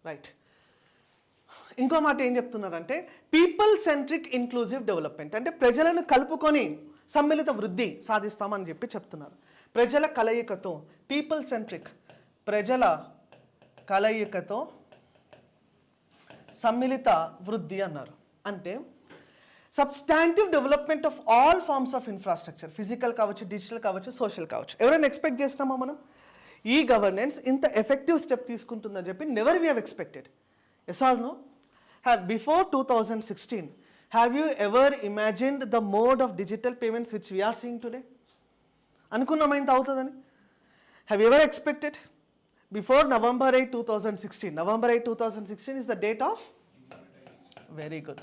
right. ఇంకో మాట ఏం చెప్తున్నారంటే పీపుల్ సెంట్రిక్ ఇన్క్లూజివ్ డెవలప్మెంట్, అంటే ప్రజలను కలుపుకొని సమ్మిళిత వృద్ధి సాధిస్తామని చెప్తున్నారు. ప్రజల కలయికతో, పీపుల్ సెంట్రిక్, ప్రజల కలయికతో సమ్మిళిత వృద్ధి అన్నారు. అంటే substantive development of all forms of infrastructure, physical కావచ్చు, డిజిటల్ కావచ్చు, సోషల్ కావచ్చు. ఎవరైనా ఎక్స్పెక్ట్ చేస్తున్నామా మనం ఈ గవర్నెన్స్ ఇంత ఎఫెక్టివ్ స్టెప్ తీసుకుంటుందని చెప్పి? Never we have expected. Yes or no? Before 2016 have you ever imagined the mode of digital payments which we are seeing today? అనుకున్నామా ఇంత అవుతుందని? Have you ever expected? Before November 8, 2016, November 8, 2016 is the date of? Very good.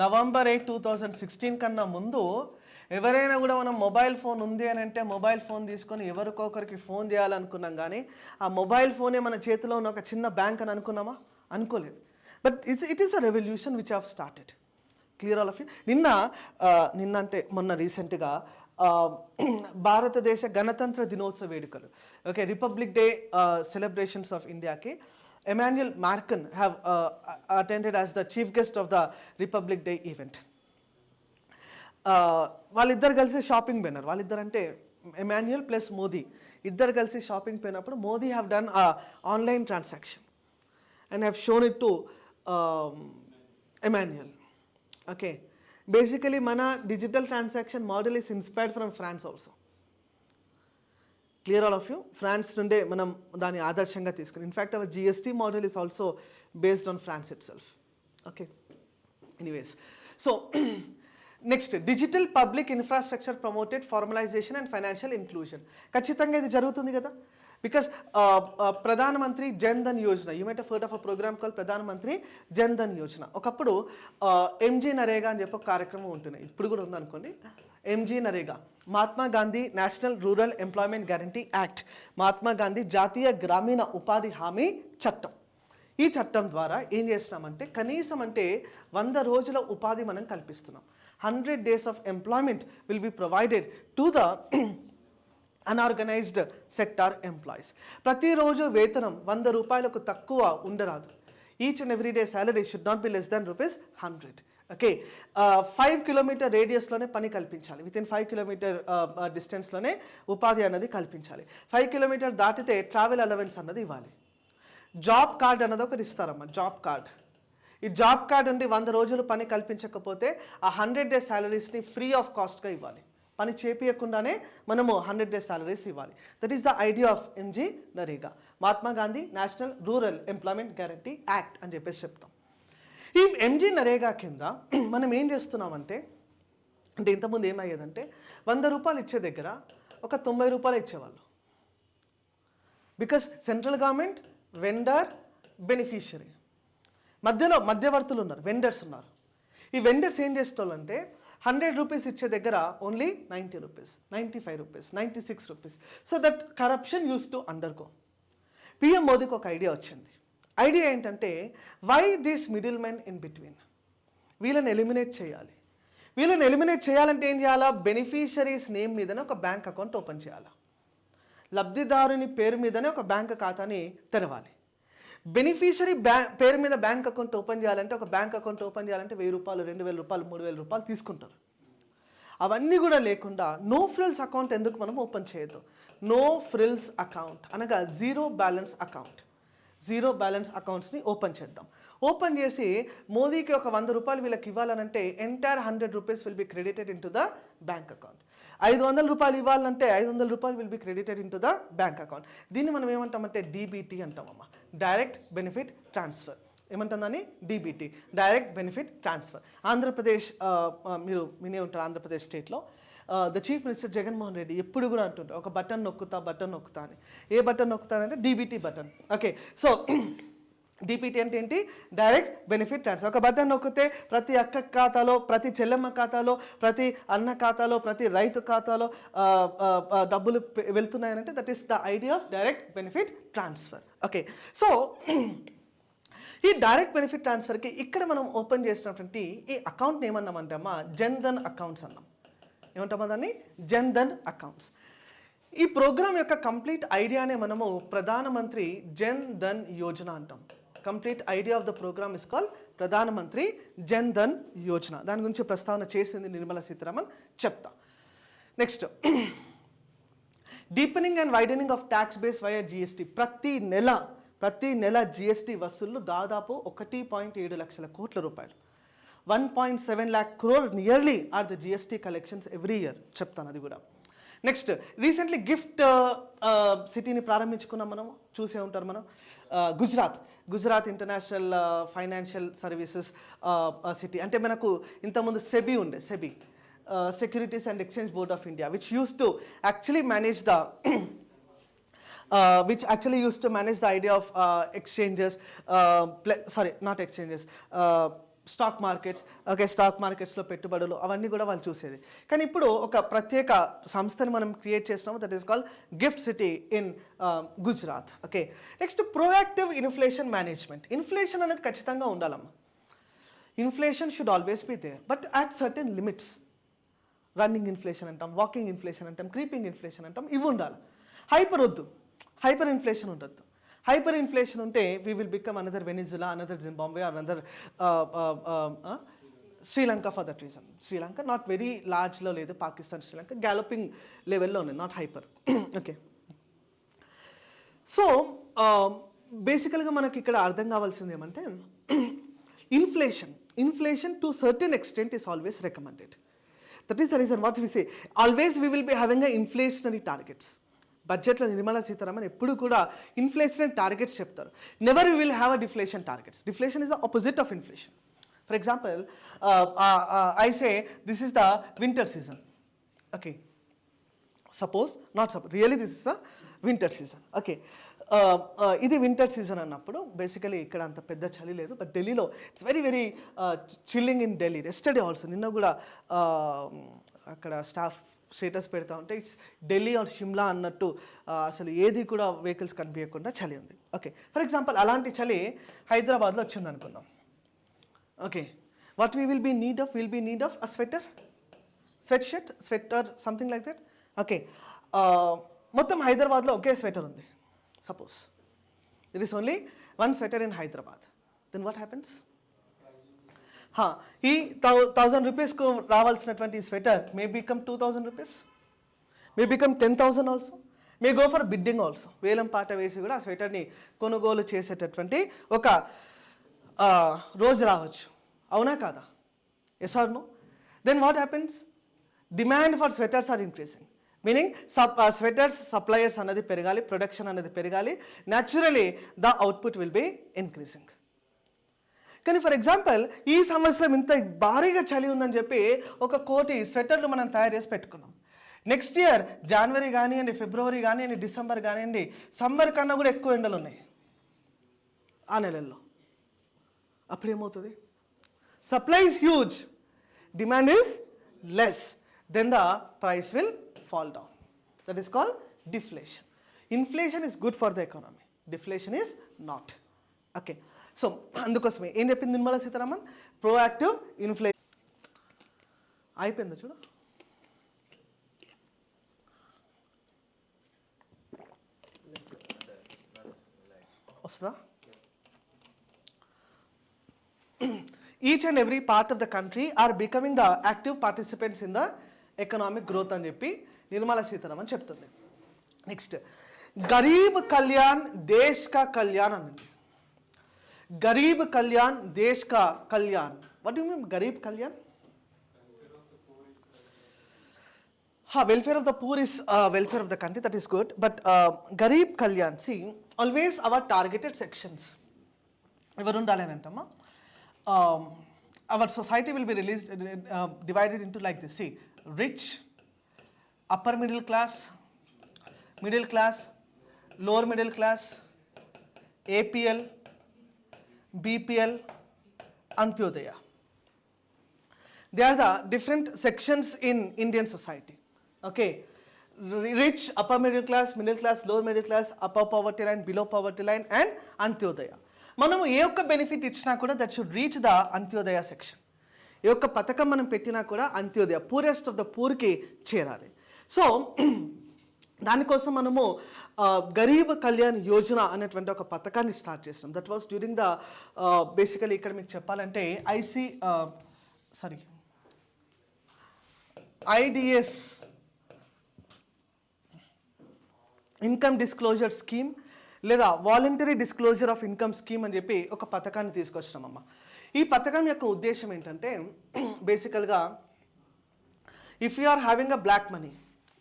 November 8, 2016 కన్నా ముందు ఎవరైనా కూడా మనం mobile phone ఉంది అని అంటే మొబైల్ ఫోన్ తీసుకొని ఎవరికొకరికి ఫోన్ చేయాలనుకున్నాం, కానీ ఆ మొబైల్ ఫోనే మన చేతిలో ఉన్న ఒక చిన్న బ్యాంక్ అని అనుకున్నామా? అనుకోలేదు. But it is a revolution which have started. Clear all of you? నిన్న అంటే మొన్న రీసెంట్గా భారతదేశ గణతంత్ర దినోత్సవ వేడుకలు, okay, republic day celebrations of ఇండియాకి Emmanuel Macron have attended as the chief guest of the republic day event. వాళ్ళిద్దరు కలిసి షాపింగ్ పోయినారు. వాళ్ళిద్దరు అంటే ఎమాన్యుయల్ ప్లస్ మోదీ ఇద్దరు కలిసి షాపింగ్ పోయినప్పుడు Modi have done online transaction and have shown it to Emmanuel. Okay, basically మన digital transaction model is inspired from France also. Clear all of you? France నుండే మనం దాన్ని ఆదర్శంగా తీసుకుని, in fact our GST model is also based on France itself. Okay, anyways, so next, digital public infrastructure promoted formalisation and financial inclusion. ఖచ్చితంగా ఇది జరుగుతుంది కదా, because Pradhan Mantri Jan Dhan Yojana, you might have heard of a programme call Pradhan Mantri Jan Dhan Yojana. ఒకప్పుడు MG NREGA అని చెప్పి ఒక కార్యక్రమం ఉంటున్నాయి, ఇప్పుడు కూడా ఉందనుకోండి. MG NREGA, Mahatma Gandhi national rural employment guarantee act, Mahatma Gandhi జాతీయ గ్రామీణ ఉపాధి హామీ చట్టం. ఈ చట్టం ద్వారా ఏం చేస్తున్నామంటే కనీసం అంటే 100 రోజుల ఉపాధి మనం కల్పిస్తున్నాం. 100 days of employment will be provided to the unorganised sector employees. ప్రతిరోజు వేతనం 100 రూపాయలకు తక్కువ ఉండరాదు. Each and every day salary should not be less than ₹100. Okay, 5 kilometre రేడియస్లోనే పని కల్పించాలి. వితిన్ 5 కిలోమీటర్ డిస్టెన్స్లోనే ఉపాధి అన్నది కల్పించాలి. 5 కిలోమీటర్ దాటితే ట్రావెల్ అలవెన్స్ అన్నది ఇవ్వాలి. జాబ్ కార్డ్ అన్నది ఒకటి ఇస్తారమ్మా, జాబ్ కార్డ్. ఈ జాబ్ కార్డ్ నుండి 100 రోజులు పని కల్పించకపోతే ఆ 100 days సాలరీస్ని ఫ్రీ ఆఫ్ కాస్ట్గా ఇవ్వాలి. పని చేపియకుండానే మనము 100 days సాలరీస్ ఇవ్వాలి. That is the idea of MG NREGA, Mahatma Gandhi national rural employment guarantee act అని చెప్పేసి చెప్తాం. ఈ ఎంజీ నరేగా కింద మనం ఏం చేస్తున్నామంటే, అంటే ఇంతకుముందు ఏమయ్యేదంటే 100 రూపాయలు ఇచ్చే దగ్గర ఒక 90 రూపాయలు ఇచ్చేవాళ్ళు. Because central government, vendor, beneficiary, మధ్యలో మధ్యవర్తులు ఉన్నారు, వెండర్స్ ఉన్నారు. ఈ వెండర్స్ ఏం చేసేవాళ్ళంటే 100 రూపీస్ ఇచ్చే దగ్గర only 90 rupees, 95 rupees, 96 rupees. So that corruption use to undergo. PM మోదీకి ఒక ఐడియా వచ్చింది. ఐడియా ఏంటంటే, why this middle men in between, వీళ్ళని ఎలిమినేట్ చేయాలి. వీళ్ళని ఎలిమినేట్ చేయాలంటే ఏం చేయాలా, బెనిఫిషరీస్ నేమ్ మీదనే ఒక బ్యాంక్ అకౌంట్ ఓపెన్ చేయాలి. లబ్ధిదారుని పేరు మీదనే ఒక బ్యాంక్ ఖాతాని తెరవాలి. బెనిఫిషరీ పేరు మీద బ్యాంక్ అకౌంట్ ఓపెన్ చేయాలంటే, ఒక బ్యాంక్ అకౌంట్ ఓపెన్ చేయాలంటే 1000 రూపాయలు, 2000 రూపాయలు, 3000 రూపాయలు తీసుకుంటారు. అవన్నీ కూడా లేకుండా నో ఫ్రిల్స్ అకౌంట్ ఎందుకు మనం ఓపెన్ చేయొద్దు. నో ఫ్రిల్స్ అకౌంట్ అనగా zero balance account, zero balance అకౌంట్స్ని ఓపెన్ చేద్దాం. ఓపెన్ చేసి మోదీకి ఒక 100 రూపాయలు వీళ్ళకి ఇవ్వాలనంటే entire 100 rupees will be credited in to the bank account. 500 రూపాయలు ఇవ్వాలంటే 500 రూపాయలు will be credited in to the bank account. దీన్ని మనం ఏమంటామంటే డీబీటీ అంటామమ్మా, డైరెక్ట్ బెనిఫిట్ ట్రాన్స్ఫర్. ఏమంటుందని, DBT, direct benefit transfer. Andhra Pradesh మీరు వినే ఉంటారు, ఆంధ్రప్రదేశ్ స్టేట్లో the chief minister Jaganmohan Reddy ఎప్పుడు కూడా అంటుంటారు, ఒక బటన్ నొక్కుతా అని. ఏ బటన్ నొక్కుతానంటే DBT button. Okay, so DBT అంటే ఏంటి, డైరెక్ట్ బెనిఫిట్ ట్రాన్స్ఫర్. ఒక బటన్ నొక్కితే ప్రతి అక్క ఖాతాలో, ప్రతి చెల్లెమ్మ ఖాతాలో, ప్రతి అన్న ఖాతాలో, ప్రతి రైతు ఖాతాలో డబ్బులు వెళ్తున్నాయనంటే that is the idea of direct benefit transfer. Okay, so ఈ డైరెక్ట్ బెనిఫిట్ ట్రాన్స్ఫర్కి ఇక్కడ మనం ఓపెన్ చేసినటువంటి ఈ అకౌంట్ని ఏమన్నామంటే అమ్మా, జన్ధన్ అకౌంట్స్ అన్నాం. ఏమంటామా దాన్ని, జన్ధన్ అకౌంట్స్. ఈ ప్రోగ్రామ్ యొక్క కంప్లీట్ ఐడియానే మనము ప్రధానమంత్రి జన్ ధన్ యోజన అంటాం. Complete idea of the program is call Pradhan Mantri Jan Dhan Yojana. దాని గురించి ప్రస్తావన చేసింది నిర్మలా సీతారామన్, చెప్తా. Next, deepening and widening of tax base via GST. ప్రతి నెల జిఎస్టీ వసూళ్లు దాదాపు 1.7 లక్షల కోట్ల రూపాయలు. 1.7 lakh crore nearly are the GST collections every year, చెప్తాను అది కూడా. నెక్స్ట్, రీసెంట్లీ గిఫ్ట్ సిటీని ప్రారంభించుకున్నాం, మనం చూసే ఉంటారు మనం. Gujarat international financial services city. అంటే మనకు ఇంతకుముందు సెబీ ఉండే, SEBI securities and exchange board of India, which use to actually manage the idea of exchanges, stock markets. Okay, stock మార్కెట్స్లో పెట్టుబడులు అవన్నీ కూడా వాళ్ళు చూసేది. కానీ ఇప్పుడు ఒక ప్రత్యేక సంస్థని మనం క్రియేట్ చేసినాము, that is called GIFT city in Gujarat. Okay, next, proactive inflation management. Inflation అనేది ఖచ్చితంగా ఉండాలమ్మా. Inflation should always be there, but at certain limits. Running inflation అంటాం, వాకింగ్ ఇన్ఫ్లేషన్ అంటాం, క్రీపింగ్ ఇన్ఫ్లేషన్ అంటాం, ఇవి ఉండాలి. హైపర్ ఇన్ఫ్లేషన్ ఉండొద్దు. హైపర్ ఇన్ఫ్లేషన్ ఉంటే we will become another Venezuela, another Zimbabwe, another Sri Lanka for that reason. Sri Lanka not very లార్జ్లో లేదు, Pakistan, Sri Lanka galloping లెవెల్లో ఉంది, నాట్ హైపర్. ఓకే, సో బేసికల్గా మనకి ఇక్కడ అర్థం కావాల్సింది ఏమంటే, inflation to certain extent is always recommended. That is the reason what we say always we will be having a inflationary targets. బడ్జెట్లో నిర్మలా సీతారామన్ ఎప్పుడు కూడా ఇన్ఫ్లేషన్ టార్గెట్స్ చెప్తారు. Never we will have a deflation targets. Deflation is the opposite of inflation. For example, I say this is the winter season. Okay, really this is the winter season. Okay, ఇది winter season అన్నప్పుడు basically ఇక్కడ అంత పెద్ద చలి లేదు, but ఢిల్లీలో it's very very chilling in Delhi. Yesterday also, నిన్న కూడా అక్కడ స్టాఫ్ స్టేటస్ పెడతా ఉంటే ఇట్స్ ఢిల్లీ ఆర్ షిమ్లా అన్నట్టు, అసలు ఏది కూడా వెహికల్స్ కనిపించకుండా చలి ఉంది. ఓకే, ఫర్ ఎగ్జాంపుల్ అలాంటి చలి హైదరాబాద్లో వచ్చింది అనుకుందాం. Okay, what we will be need of a sweater, sweatshirt, sweater, something like that. Okay, మొత్తం హైదరాబాద్లో ఒకే స్వెటర్ ఉంది. Suppose there is only one sweater in Hyderabad. Then what happens? ఈ 1000 రూపీస్కు రావాల్సినటువంటి sweater may become 2000 rupees, may become 10,000 also, may go for bidding also. వేలం పాట వేసి కూడా ఆ స్వెటర్ని కొనుగోలు చేసేటటువంటి ఒక రోజు రావచ్చు. అవునా కాదా? Yes or no? Then what happens? Demand for sweaters are increasing, meaning sweaters suppliers అనేది పెరగాలి, ప్రొడక్షన్ అనేది పెరగాలి, naturally the output will be increasing. కానీ ఫర్ ఎగ్జాంపుల్ ఈ సంవత్సరం ఇంత భారీగా చలి ఉందని చెప్పి 1 కోటి స్వెటర్లు మనం తయారు చేసి పెట్టుకున్నాం. నెక్స్ట్ ఇయర్ జనవరి కానివ్వండి, ఫిబ్రవరి కానివ్వండి, డిసెంబర్ కానివ్వండి, సమ్మర్ కన్నా కూడా ఎక్కువ ఎండలు ఉన్నాయి ఆ నెలల్లో. అప్పుడు ఏమవుతుంది? Supply is huge, demand is less, then the price will fall down. That is called deflation. Inflation is good for the economy, deflation is not. Okay, so అందుకోసమే ఏం చెప్పింది నిర్మలా సీతారామన్? Proactive inflation. అయిపోయిందా చూడ? వస్తుందా? Each and every part of the country are becoming the active participants in the economic growth అని చెప్పి నిర్మలా సీతారామన్ చెప్తుంది. Next, Garib Kalyan దేశ్ కా కళ్యాణ్ అన్నది. గరీబ్ కళ్యాణ్ దేశ్ కా Kalyan. What you mean Garib Kalyan? Welfare of the poor is welfare of the country, that is good, but Garib Kalyan, see, always our targeted sections. Evaru undali ani antama. Our society will be released, divided into like this. See, rich, upper middle class, lower middle class, APL, BPL, Antyodaya. They are the different sections in Indian society. Okay, rich, upper middle class, lower middle class, upper poverty line, below poverty line, and Antyodaya. మనము ఏ ఒక్క benefit ఇచ్చినా కూడా that should reach the Antyodaya section. ఏ ఒక్క పథకం మనం పెట్టినా కూడా అంత్యోదయ, పూరెస్ట్ ఆఫ్ ద పూర్కి చేరాలి. సో దానికోసం మనము గరీబ్ కళ్యాణ్ యోజన అనేటువంటి ఒక పథకాన్ని స్టార్ట్ చేసినాం. That was during the basically ఇక్కడ మీకు చెప్పాలంటే ఐడిఎస్ ఇన్కమ్ డిస్క్లోజర్ స్కీమ్ లేదా voluntary disclosure of income scheme అని చెప్పి ఒక పథకాన్ని తీసుకొచ్చినామమ్మ. ఈ పథకం యొక్క ఉద్దేశం ఏంటంటే బేసికల్గా if you are having a black money,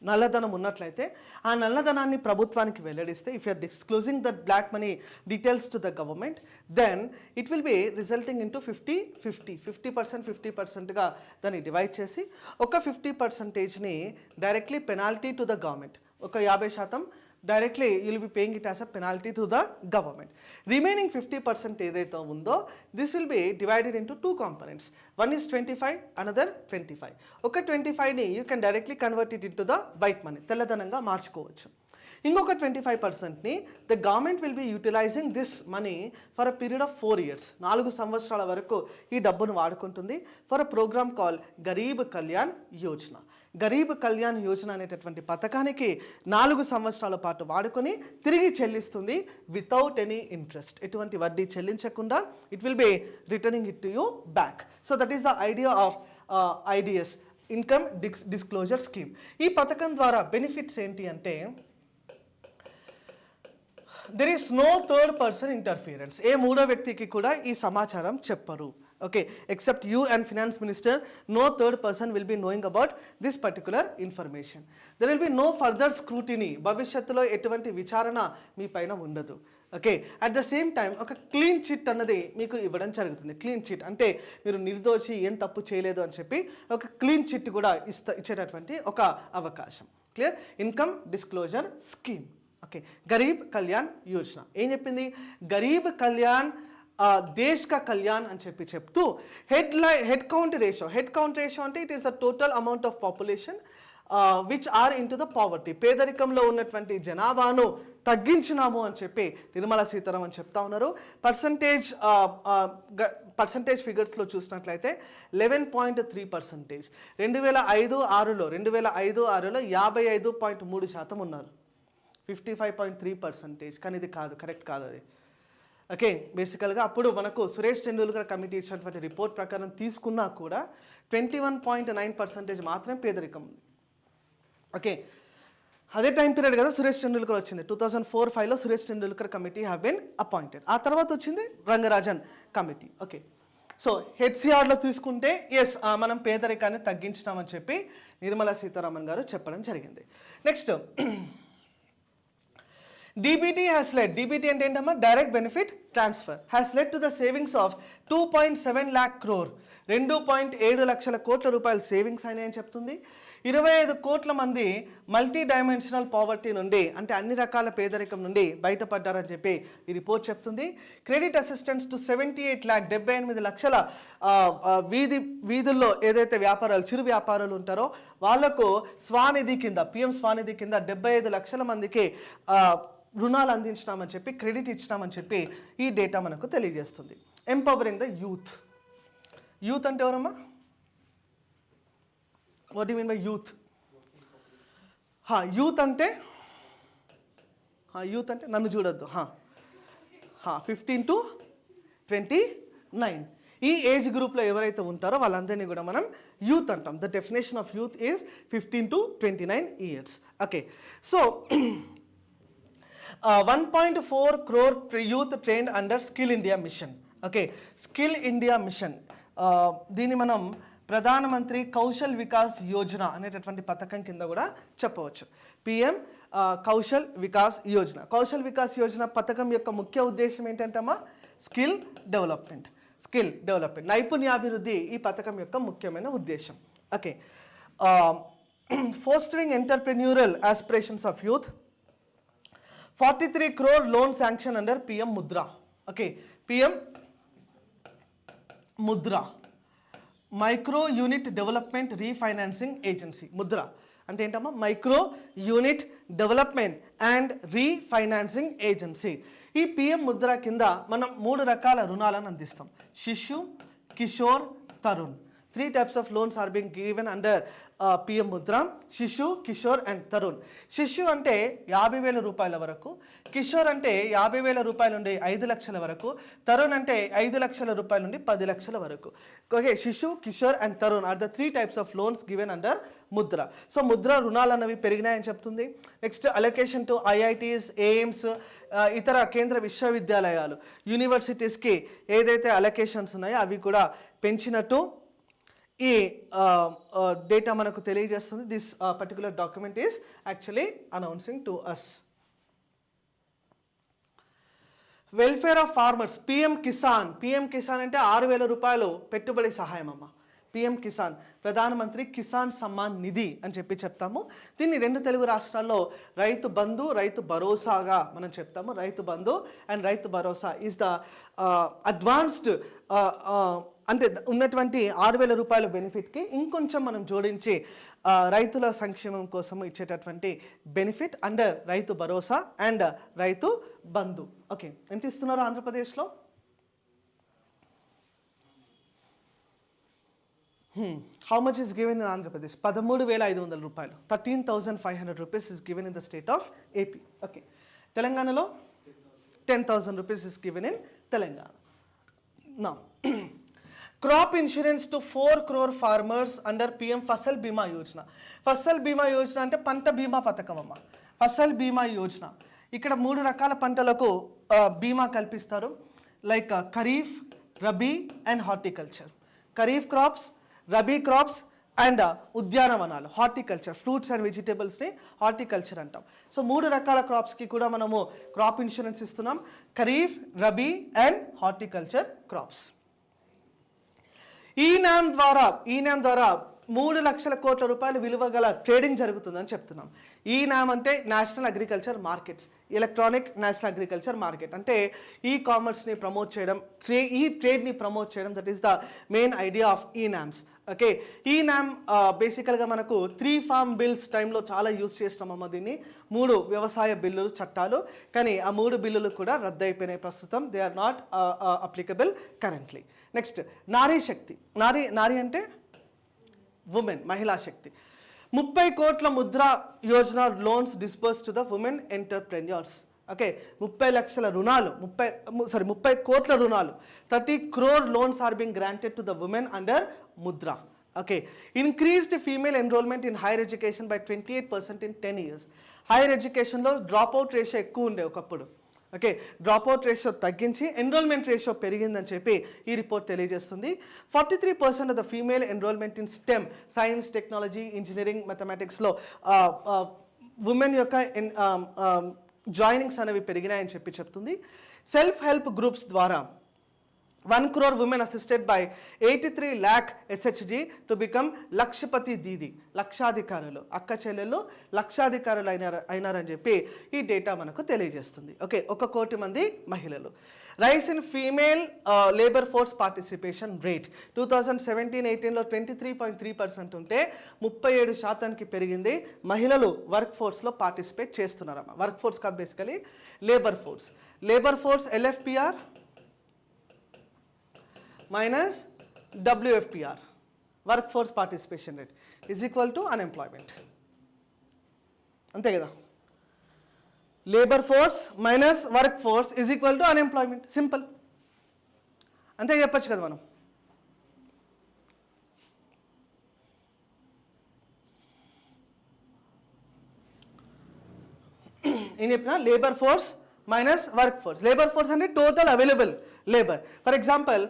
నల్లధనం ఉన్నట్లయితే ఆ నల్లధనాన్ని ప్రభుత్వానికి వెల్లడిస్తే, if you are disclosing that black money details to the government, then it will be resulting into 50% 50%గా దాన్ని డివైడ్ చేసి ఒక 50%ని directly penalty to the government, ఒక 50% directly you'll be paying it as a penalty to the government. Remaining 50% ఏదైతే ఉందో this will be divided into 2 components. One is 25, another 25. ఒక 25ని you can directly convert it into the white money, తెల్లధనంగా మార్చుకోవచ్చు. ఇంకొక 25%ని the government will be utilising this money for a period of 4 years, 4 సంవత్సరాల వరకు ఈ డబ్బును వాడుకుంటుంది for a programme call Garib Kalyan Yojana. Garib Kalyan Yojana అనేటటువంటి పథకానికి 4 సంవత్సరాల పాటు వాడుకొని తిరిగి చెల్లిస్తుంది వితౌట్ ఎనీ ఇంట్రెస్ట్, ఎటువంటి వడ్డీ చెల్లించకుండా. It will be returning it to you back. So that is the idea of IDS, income disclosure scheme. ఈ పథకం ద్వారా బెనిఫిట్స్ ఏంటి అంటే there is no third person interference. ఏ మూడో వ్యక్తికి కూడా ఈ సమాచారం చెప్పరు. Okay, except you and finance minister, no third person will be knowing about this particular information. There will be no further scrutiny. భవిష్యత్తులో ఎటువంటి విచారణ మీ పైన ఉండదు. Okay, at the same time ఒక క్లీన్ చిట్ అన్నది మీకు ఇవ్వడం జరుగుతుంది. క్లీన్ చిట్ అంటే మీరు నిర్దోషి, ఏం తప్పు చేయలేదు అని చెప్పి ఒక క్లీన్ చిట్ కూడా ఇచ్చేటటువంటి ఒక అవకాశం. Clear? Income disclosure scheme. Okay, Garib Kalyan Yojana ఏం చెప్పింది? గరీబ్ కళ్యాణ్ దేశ్ కా కళ్యాణ్ అని చెప్తూ హెడ్ కౌంట్ రేషియో అంటే it is the total amount of population which are in to the poverty, పేదరికంలో ఉన్నటువంటి జనాభాను తగ్గించినాము అని చెప్పి నిర్మలా సీతారామన్ చెప్తా ఉన్నారు. పర్సంటేజ్ ఫిగర్స్లో చూసినట్లయితే 11.3%. 2005-6లో 55.3% ఉన్నారు, 55.3%. కానీ ఇది కాదు, కరెక్ట్ కాదు అది. ఓకే, బేసికల్గా అప్పుడు మనకు సురేష్ టెండూల్కర్ కమిటీ ఇచ్చినటువంటి రిపోర్ట్ ప్రకారం తీసుకున్నా కూడా 21.9% మాత్రమే పేదరికం ఉంది. ఓకే, అదే టైం పీరియడ్ కదా సురేష్ టెండూల్కర్ వచ్చింది. 2004-5లో Suresh Tendulkar committee have been appointed. ఆ తర్వాత వచ్చింది రంగరాజన్ కమిటీ. ఓకే, సో హెచ్సిఆర్లో తీసుకుంటే ఎస్ మనం పేదరికాన్ని తగ్గించినామని చెప్పి నిర్మలా సీతారామన్ గారు చెప్పడం జరిగింది. Next DBT has led, DBT అంటే ఏంటమ్మా, direct benefit transfer, has led to the savings of 2.7 lakh crore, 2.7 లక్షల కోట్ల రూపాయలు సేవింగ్స్ అయినాయని చెప్తుంది. 25 కోట్ల మంది మల్టీ డైమెన్షనల్ పావర్టీ నుండి, అంటే అన్ని రకాల పేదరికం నుండి బయటపడ్డారని చెప్పి ఈ రిపోర్ట్ చెప్తుంది. క్రెడిట్ అసిస్టెన్స్ టు 78 lakh, 78 లక్షల వీధుల్లో ఏదైతే వ్యాపారాలు, చిరు వ్యాపారాలు ఉంటారో వాళ్లకు స్వానిధి కింద, పిఎం స్వానిధి కింద 75 లక్షల మందికి రుణాలు అందించినామని చెప్పి, క్రెడిట్ ఇచ్చినామని చెప్పి ఈ డేటా మనకు తెలియజేస్తుంది. Empowering the youth. యూత్ అంటే ఎవరమ్మా? What you mean by youth? Youth అంటే నన్ను చూడొద్దు, 15 to 29 ఈ ఏజ్ గ్రూప్లో ఎవరైతే ఉంటారో వాళ్ళందరినీ కూడా మనం యూత్ అంటాం. The definition of youth is 15 to 29 years. Okay, so 1.4 crore youth trained under Skill India Mission. Okay, skill India mission, దీన్ని మనం ప్రధానమంత్రి కౌశల్ వికాస్ యోజన అనేటటువంటి పథకం కింద కూడా చెప్పవచ్చు. పిఎం కౌశల్ వికాస్ యోజన. కౌశల్ వికాస్ యోజన పథకం యొక్క ముఖ్య ఉద్దేశం ఏంటంటమ్మా, స్కిల్ డెవలప్మెంట్, నైపుణ్యాభివృద్ధి ఈ పథకం యొక్క ముఖ్యమైన ఉద్దేశం. Okay, fostering entrepreneurial aspirations of youth, 43 crore loan sanction under PM Mudra. Okay, PM Mudra, Micro Unit Development Refinancing Agency. Mudra అంటే ఏంటమ్మా, micro unit development and refinancing agency. ఈ పిఎం ముద్ర కింద మనం 3 రకాల రుణాలను అందిస్తాం. శిశు, Kishore, Tarun. 3 types of loans are being given under PM Mudra, శిశు, కిషోర్ అండ్ తరుణ్. శిశు అంటే 50,000 రూపాయల వరకు, కిషోర్ అంటే 50,000 రూపాయల నుండి 5 లక్షల వరకు, తరుణ్ అంటే 5 లక్షల రూపాయల నుండి 10 లక్షల వరకు. Okay, Shishu, Kishore and Tarun are the 3 types of loans given under Mudra. So Mudra రుణాలు అన్నవి పెరిగినాయని చెప్తుంది. Next allocation to IITs, AIIMS, ఇతర కేంద్ర విశ్వవిద్యాలయాలు, యూనివర్సిటీస్కి ఏదైతే అలొకేషన్స్ ఉన్నాయో అవి కూడా పెంచినట్టు ఈ డేటా మనకు తెలియజేస్తుంది. This particular document is actually announcing to us. Welfare of farmers, PM Kisan. PM Kisan అంటే 6,000 రూపాయలు పెట్టుబడి సహాయం అమ్మ. పిఎం కిసాన్, ప్రధానమంత్రి కిసాన్ సమ్మాన్ నిధి అని చెప్పి చెప్తాము. దీన్ని 2 తెలుగు రాష్ట్రాల్లో రైతు బంధు, రైతు భరోసాగా మనం చెప్తాము. Rythu Bandhu and Rythu Bharosa is the advanced, అంటే ఉన్నటువంటి 6,000 రూపాయల బెనిఫిట్కి ఇంకొంచెం మనం జోడించి రైతుల సంక్షేమం కోసం ఇచ్చేటటువంటి benefit under Rythu Bharosa and Rythu Bandhu. Okay, ఎంత ఇస్తున్నారు ఆంధ్రప్రదేశ్లో? How much is given in Andhra Pradesh? 13,500 రూపాయలు, 13,500 rupees is given in the state of AP. Okay, తెలంగాణలో 10,000 rupees is given in Telangana. Now, crop insurance to 4 crore farmers under PM Fasal బీమా యోజన. ఫసల్ బీమా యోజన అంటే పంట బీమా పథకం అమ్మ. ఫసల్ బీమా యోజన ఇక్కడ 3 రకాల పంటలకు బీమా కల్పిస్తారు, like Kharif, Rabi and horticulture. Kharif crops, Rabi crops and ఉద్యానవనాలు, హార్టికల్చర్, ఫ్రూట్స్ అండ్ వెజిటేబుల్స్ని హార్టికల్చర్ అంటాం. సో 3 రకాల క్రాప్స్కి కూడా మనము క్రాప్ ఇన్సూరెన్స్ ఇస్తున్నాం, Kharif, Rabi and horticulture crops. ఈ నామ్ ద్వారా 3 లక్షల కోట్ల రూపాయల విలువ గల ట్రేడింగ్ జరుగుతుందని చెప్తున్నాం. ఈ నామ్ అంటే national agriculture markets, electronic national agriculture market అంటే ఈ కామర్స్ని ప్రమోట్ చేయడం, ఈ ట్రేడ్ని ప్రమోట్ చేయడం. That is the main idea of ఈ నామ్స్. ఓకే, ఈ నామ్ బేసికల్గా మనకు 3 ఫార్మ్ బిల్స్ టైంలో చాలా యూజ్ చేస్తామమ్మ దీన్ని. 3 వ్యవసాయ బిల్లులు చట్టాలు, కానీ ఆ 3 బిల్లులు కూడా రద్దు అయిపోయినాయి ప్రస్తుతం. They are not applicable currently. Next Nari Shakti. Nari అంటే ఉమెన్, మహిళా శక్తి. 30 కోట్ల Mudra Yojana loans disburse to the women entrepreneurs. Okay, 30 లక్షల రుణాలు, 30 కోట్ల రుణాలు, 30 crore loans are being granted to the women under Mudra. Okay, increased female enrolment in higher education by 28% in 10 years. Higher ఎడ్యుకేషన్లో dropout ratio ఎక్కువ ఉండే ఒకప్పుడు. ఓకే, డ్రాప్అవుట్ రేషియో తగ్గించి enrolment ratio పెరిగిందని చెప్పి ఈ రిపోర్ట్ తెలియజేస్తుంది. 43% of the female enrolment in STEM, science, technology, engineering, మ్యాథమెటిక్స్లో ఉమెన్ యొక్క జాయినింగ్స్ అనేవి పెరిగినాయని చెప్తుంది. సెల్ఫ్ హెల్ప్ గ్రూప్స్ ద్వారా 1 crore women assisted by 83 lakh SHG to become లక్షపతి దీది, లక్షాధికారులు, అక్క చెల్లెళ్ళు లక్షాధికారులు అయినారని చెప్పి ఈ డేటా మనకు తెలియజేస్తుంది. ఓకే, 1 కోటి మంది మహిళలు. Rise in female labour force participation rate 2017-18లో 23.3% ఉంటే 37% పెరిగింది. మహిళలు వర్క్ ఫోర్స్లో పార్టిసిపేట్ చేస్తున్నారమ్మా. వర్క్ ఫోర్స్ కాదు, basically labour force. Labour force LFPR minus WFPR, workforce participation rate, is equal to unemployment. అంతే కదా, labour force minus work force is equal to unemployment. Simple, అంతే చెప్పచ్చు కదా మనం. ఏం చెప్పినా, labour force minus work force. Labour force అంటే total available labour. For example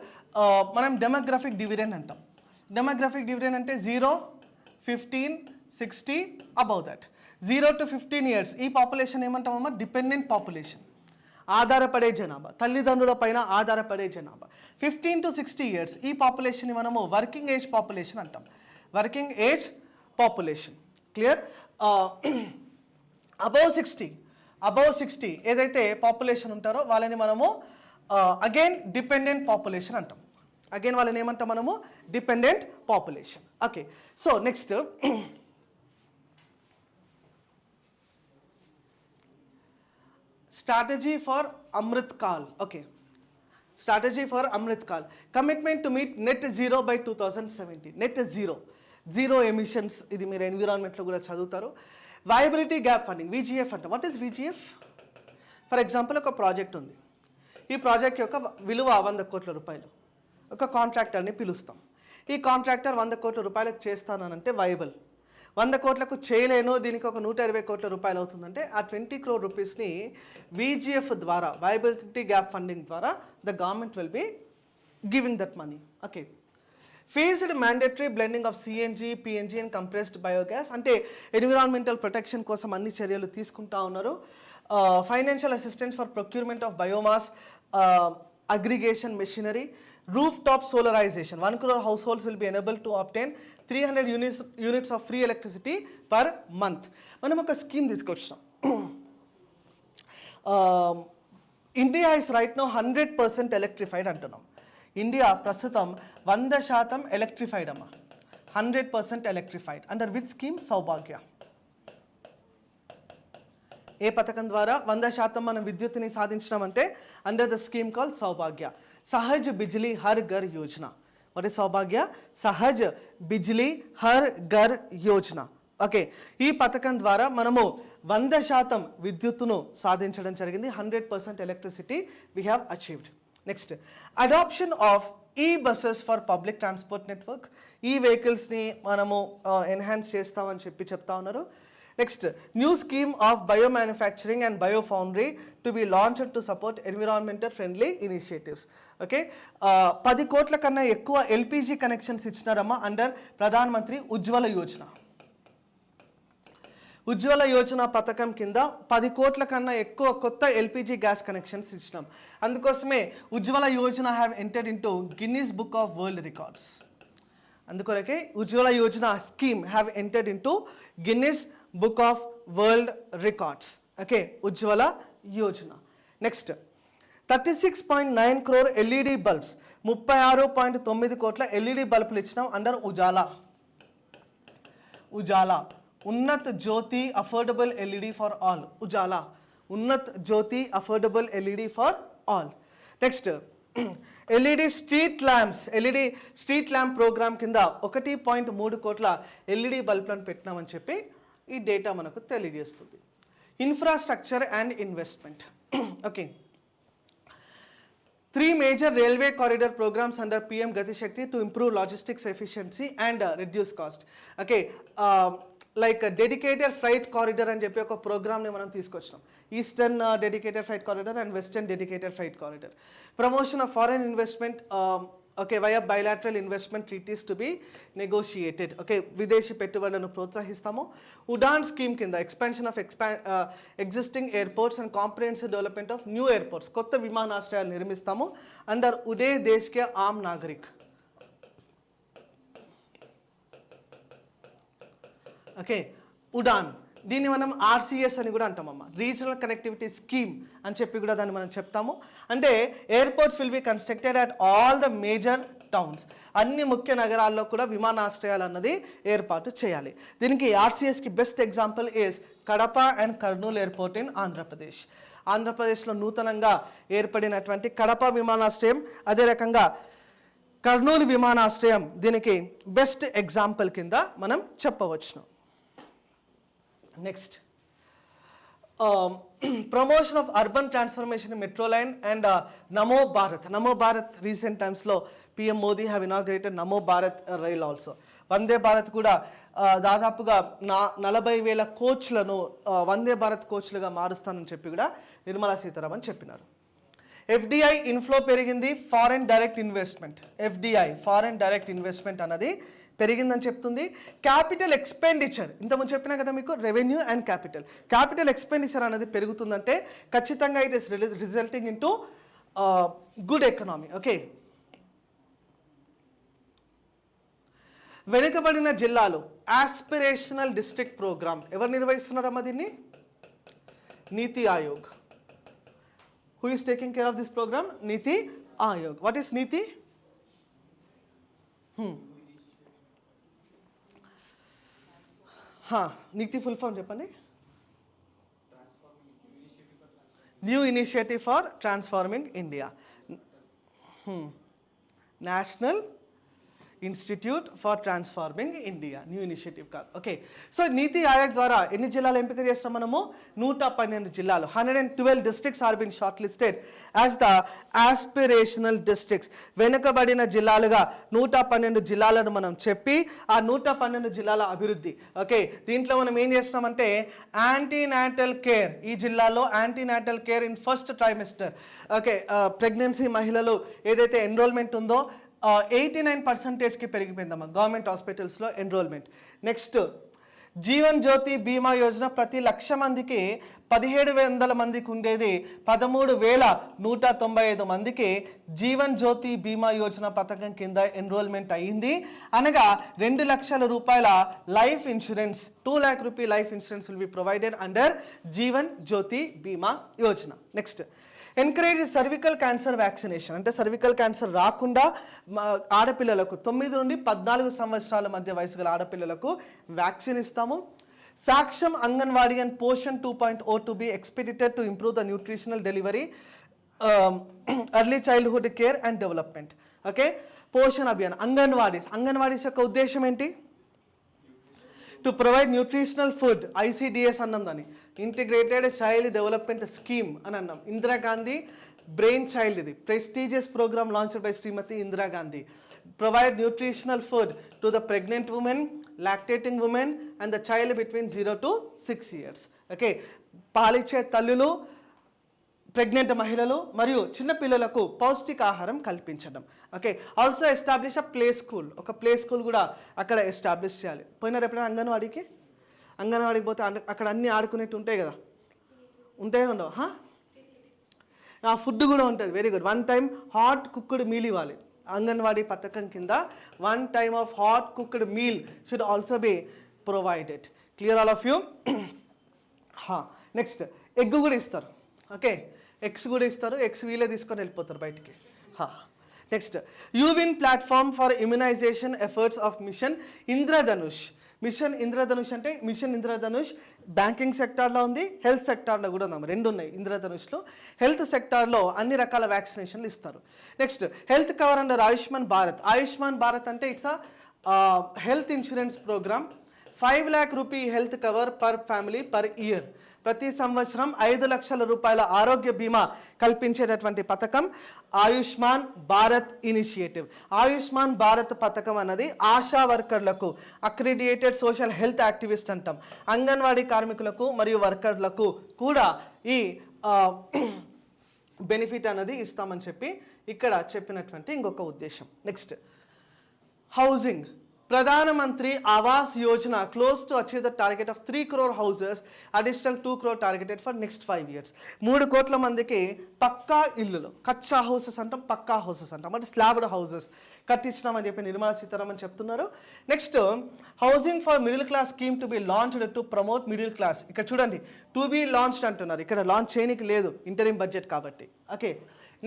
మనం డెమోగ్రాఫిక్ డివిడెండ్ అంటాం. డెమోగ్రాఫిక్ డివిడెండ్ అంటే 0, 15, 60 అబౌవ్ దట్. 0 to 15 years ఈ పాపులేషన్ ఏమంటామమ్మా, డిపెండెంట్ పాపులేషన్, ఆధారపడే జనాభా, తల్లిదండ్రుల పైన ఆధారపడే జనాభా. 15 to 60 years ఈ పాపులేషన్ని మనము వర్కింగ్ ఏజ్ పాపులేషన్ అంటాం. Working age population, clear. Above 60 ఏదైతే పాపులేషన్ ఉంటారో వాళ్ళని మనము అగైన్ డిపెండెంట్ పాపులేషన్ అంటాం. అగైన్ వాళ్ళని ఏమంటాం మనము, dependent population. Okay, so next strategy for Amrit call. Okay, strategy for Amrit call. Commitment to meet net zero by 2017. Net zero emissions, ఇది మీరు ఎన్విరాన్మెంట్లో కూడా చదువుతారు. వయబిలిటీ గ్యాప్ ఫండింగ్, VGF అంటాం. What is VGF? For example ఒక project ఉంది. ఈ project యొక్క విలువ 100 కోట్ల రూపాయలు. ఒక కాంట్రాక్టర్ని పిలుస్తాం. ఈ కాంట్రాక్టర్ 100 కోట్ల రూపాయలకు చేస్తానంటే వైబుల్. 100 కోట్లకు చేయలేను, దీనికి ఒక 120 కోట్ల రూపాయలు అవుతుందంటే ఆ 20 crore రూపీస్ని VGF ద్వారా, వయబిలిటీ గ్యాప్ ఫండింగ్ ద్వారా the government will be giving that money. Okay, phased mandatory blending of CNG, PNG and compressed biogas అంటే ఎన్విరాన్మెంటల్ ప్రొటెక్షన్ కోసం అన్ని చర్యలు తీసుకుంటా ఉన్నారు. Financial assistance for procurement of biomass, aggregation machinery, roof top solarization. 1 crore households will be enabled to obtain 300 units of free electricity per month. మనం ఒక scheme తీసుకొచ్చినాం. India is right now 100% electrified అంటున్నాం. India ప్రస్తుతం 100% electrified అమ్మా. 100% electrified under which scheme? Saubhagya. ఏ పథకం ద్వారా 100% మనం విద్యుత్తుని సాధించినామంటే under the scheme call Saubhagya. Sahaj Bijli Har Ghar Yojana. What is Saubhagya? Sahaj Bijli Har Ghar Yojana. Okay, ఈ పథకం ద్వారా మనము 100% విద్యుత్తును సాధించడం జరిగింది. 100% electricity we have achieved. Next, adoption of buses for public transport network. ఈ వెహికల్స్ని మనము ఎన్హాన్స్ చేస్తామని చెప్తా ఉన్నారు. Next, new scheme of bio manufacturing and bio foundry to be launched to support environmental friendly initiatives. Okay, 10 కోట్ల కన్నా ఎక్కువ LPG connections ఇచ్చినారమ్మా under Pradhan Mantri Ujjwala Yojana. Ujjwala Yojana పథకం కింద 10 కోట్ల కన్నా ఎక్కువ కొత్త LPG గ్యాస్ కనెక్షన్స్ ఇచ్చినాం. అందుకోసమే Ujjwala Yojana have entered into Guinness book of world records. అందుకొరకే Ujjwala Yojana scheme have entered into Guinness book of world records. Okay, Ujjwala Yojana. Next, 36.9 crore LED bulbs 36.9 కోట్ల ఎల్ఈడి బల్బులు ఇచ్చినాం under Ujala Unnat Jyoti affordable LED for all. Ujala Unnat Jyoti affordable LED for all. Next LED street lamp programme కింద 1.3 కోట్ల LED బల్బులను పెట్టినామని చెప్పి ఈ data మనకు తెలియజేస్తుంది. Infrastructure and investment. Okay, 3 major railway corridor programs under PM Gati Shakti to improve logistics efficiency and reduce cost. Okay, like dedicated freight corridor అని చెప్పి ఒక ప్రోగ్రామ్ని మనం తీసుకొచ్చినాం. Eastern dedicated freight corridor and western dedicated freight corridor. Promotion of foreign investment via bilateral investment treaties to be negotiated. Okay, విదేశీ పెట్టుబడులను ప్రోత్సహిస్తాము. Udaan scheme కింద expansion of existing airports and comprehensive development of new airports, కొత్త విమానాశ్రయాలు నిర్మిస్తాము under ఉడే దేశ్ కే ఆమ్ Nagarik. Okay, Udaan, దీన్ని మనం RCS అని కూడా అంటామమ్మా, రీజనల్ కనెక్టివిటీ స్కీమ్ అని చెప్పి కూడా దాన్ని మనం చెప్తాము. అంటే airports will be constructed at all the major towns, అన్ని ముఖ్య నగరాల్లో కూడా విమానాశ్రయాలు అన్నది ఏర్పాటు చేయాలి. దీనికి ఆర్సిఎస్కి best example is Kadapa and Kurnool airport in Andhra Pradesh. ఆంధ్రప్రదేశ్లో నూతనంగా ఏర్పడినటువంటి కడప విమానాశ్రయం, అదే రకంగా కర్నూలు విమానాశ్రయం దీనికి బెస్ట్ ఎగ్జాంపుల్ కింద మనం చెప్పవచ్చును. Next, promotion of urban transformation metro line and Namo Bharat recent టైమ్స్లో PM Modi have inaugurated Namo Bharat rail also. Vande Bharat కూడా దాదాపుగా 40,000 కోచ్లను వందే భారత్ కోచ్లుగా మారుస్తానని చెప్పి కూడా నిర్మలా సీతారామన్ చెప్పినారు. ఎఫ్డిఐ ఇన్ఫ్లో పెరిగింది, ఫారెన్ డైరెక్ట్ ఇన్వెస్ట్మెంట్ అన్నది పెరిగిందని చెప్తుంది. క్యాపిటల్ ఎక్స్పెండిచర్, ఇంతకుముందు చెప్పినా కదా మీకు, రెవెన్యూ అండ్ క్యాపిటల్ ఎక్స్పెండిచర్ అనేది పెరుగుతుందంటే ఖచ్చితంగా it is resulting in to good economy. Okay, వెనుకబడిన జిల్లాలు ఆస్పిరేషనల్ డిస్ట్రిక్ట్ ప్రోగ్రామ్ ఎవరు నిర్వహిస్తున్నారమ్మా దీన్ని? NITI Aayog. Who is taking care of this program? NITI Aayog. What is NITI? NITI full form చెప్పండి. New initiative for transforming India, national institute for transforming India, new initiative కాదు. Okay, so NITI Aayog ద్వారా ఎన్ని జిల్లాలు ఎంపిక చేస్తాం మనము? 112 జిల్లాలు. 112 districts are been shortlisted as the aspirational districts. వెనుకబడిన జిల్లాలుగా 112 జిల్లాలను మనం చెప్పి ఆ 112 జిల్లాల అభివృద్ధి. ఓకే, దీంట్లో మనం ఏం చేస్తున్నామంటే యాంటీనాటల్ కేర్, ఈ జిల్లాలో antenatal care in first trimester. Okay, pregnancy మహిళలు ఏదైతే ఎన్రోల్మెంట్ ఉందో 89%కి పెరిగిపోయిందమ్మా గవర్నమెంట్ హాస్పిటల్స్లో ఎన్రోల్మెంట్. నెక్స్ట్, జీవన్ జ్యోతి బీమా యోజన ప్రతి 1,00,000 మందికి 1,700 మందికి ఉండేది 13,195 మందికి జీవన్ జ్యోతి బీమా యోజన పథకం కింద ఎన్రోల్మెంట్ అయ్యింది. అనగా 2 లక్షల రూపాయల life insurance, 2 lakh rupee life insurance will be provided under Jeevan Jyoti Bima Yojana. Next, encourage cervical cancer vaccination, అంటే సర్వికల్ క్యాన్సర్ రాకుండా ఆడపిల్లలకు 9 నుండి 14 సంవత్సరాల మధ్య వయసు గల ఆడపిల్లలకు వ్యాక్సిన్ ఇస్తాము. సాక్ష్యం Anganwadi and Poshan 2.0 to be expedited to improve the nutritional delivery, early childhood care and development. Okay, Poshan Abhiyan, Anganwadis యొక్క ఉద్దేశం ఏంటి? To provide nutritional food, ICDS అన్నాం దాన్ని, ఇంటిగ్రేటెడ్ చైల్డ్ డెవలప్మెంట్ స్కీమ్ అని అన్నాం. ఇందిరాగాంధీ బ్రెయిన్ చైల్డ్, ఇది prestigious programme launched by Shrimati Indira Gandhi. Provide nutritional food to the pregnant women, lactating women and the child between 0 to 6 years. Okay, పాలిచ్చే తల్లులు, pregnant మహిళలు మరియు చిన్నపిల్లలకు పౌష్టికాహారం కల్పించడం. Okay, also establish a play school, ఒక ప్లే స్కూల్ కూడా అక్కడ ఎస్టాబ్లిష్ చేయాలి. పోయినారు ఎప్పుడైనా అంగన్వాడీకి పోతే అక్కడ అన్నీ ఆడుకునేట్టు ఉంటాయి కదా, ఉంటాయి ఉండవు? ఫుడ్ కూడా ఉంటుంది. Very good. 1 time hot cooked meal ఇవ్వాలి. అంగన్వాడీ పథకం కింద 1 time of hot cooked meal should also be provided. Clear all of you? Next, egg కూడా ఇస్తారు. ఓకే, ఎగ్స్ కూడా ఇస్తారు. ఎగ్స్ వీలే తీసుకొని వెళ్ళిపోతారు బయటికి. నెక్స్ట్ యూవిన్ platform for immunisation efforts of mission Indradhanush. Mission Indradhanush అంటే మిషన్ ఇంద్రధనుష్ బ్యాంకింగ్ సెక్టార్లో ఉంది, హెల్త్ సెక్టార్లో కూడా ఉన్నాము, రెండు ఉన్నాయి ఇంద్రధనుష్లో. హెల్త్ సెక్టార్లో అన్ని రకాల వ్యాక్సినేషన్లు ఇస్తారు. Next health cover under Ayushman Bharat. Ayushman Bharat అంటే it's health insurance programme. 5 lakh rupee health cover per family per year. ప్రతి సంవత్సరం 5 లక్షల రూపాయల ఆరోగ్య బీమా కల్పించేటటువంటి పథకం ఆయుష్మాన్ భారత్ ఇనిషియేటివ్. ఆయుష్మాన్ భారత్ పథకం అన్నది ఆశా వర్కర్లకు, అక్రిడియేటెడ్ సోషల్ హెల్త్ యాక్టివిస్ట్ అంటాం, అంగన్వాడీ కార్మికులకు మరియు వర్కర్లకు కూడా ఈ బెనిఫిట్ అన్నది ఇస్తామని చెప్పి ఇక్కడ చెప్పినటువంటి ఇంకొక ఉద్దేశం. Next housing. Pradhan Mantri Awas Yojana close to achieve the target of 3 crore houses, additional 2 crore targeted for next 5 years. 3 కోట్ల మందికి పక్కా ఇల్లులు, కచ్చా హౌసెస్ అంటాం, పక్కా హౌసెస్ అంటాం, అంటే స్లాబ్డ్ హౌసెస్ కట్టించినామని చెప్పి నిర్మలా సీతారామన్ చెప్తున్నారు. Next housing for middle class scheme to be launched to promote middle class. ఇక్కడ చూడండి టు బి లాంచ్డ్ అంటున్నారు, ఇక్కడ లాంచ్ చేయనికి లేదు, ఇంటరిమ్ బడ్జెట్ కాబట్టి. Okay,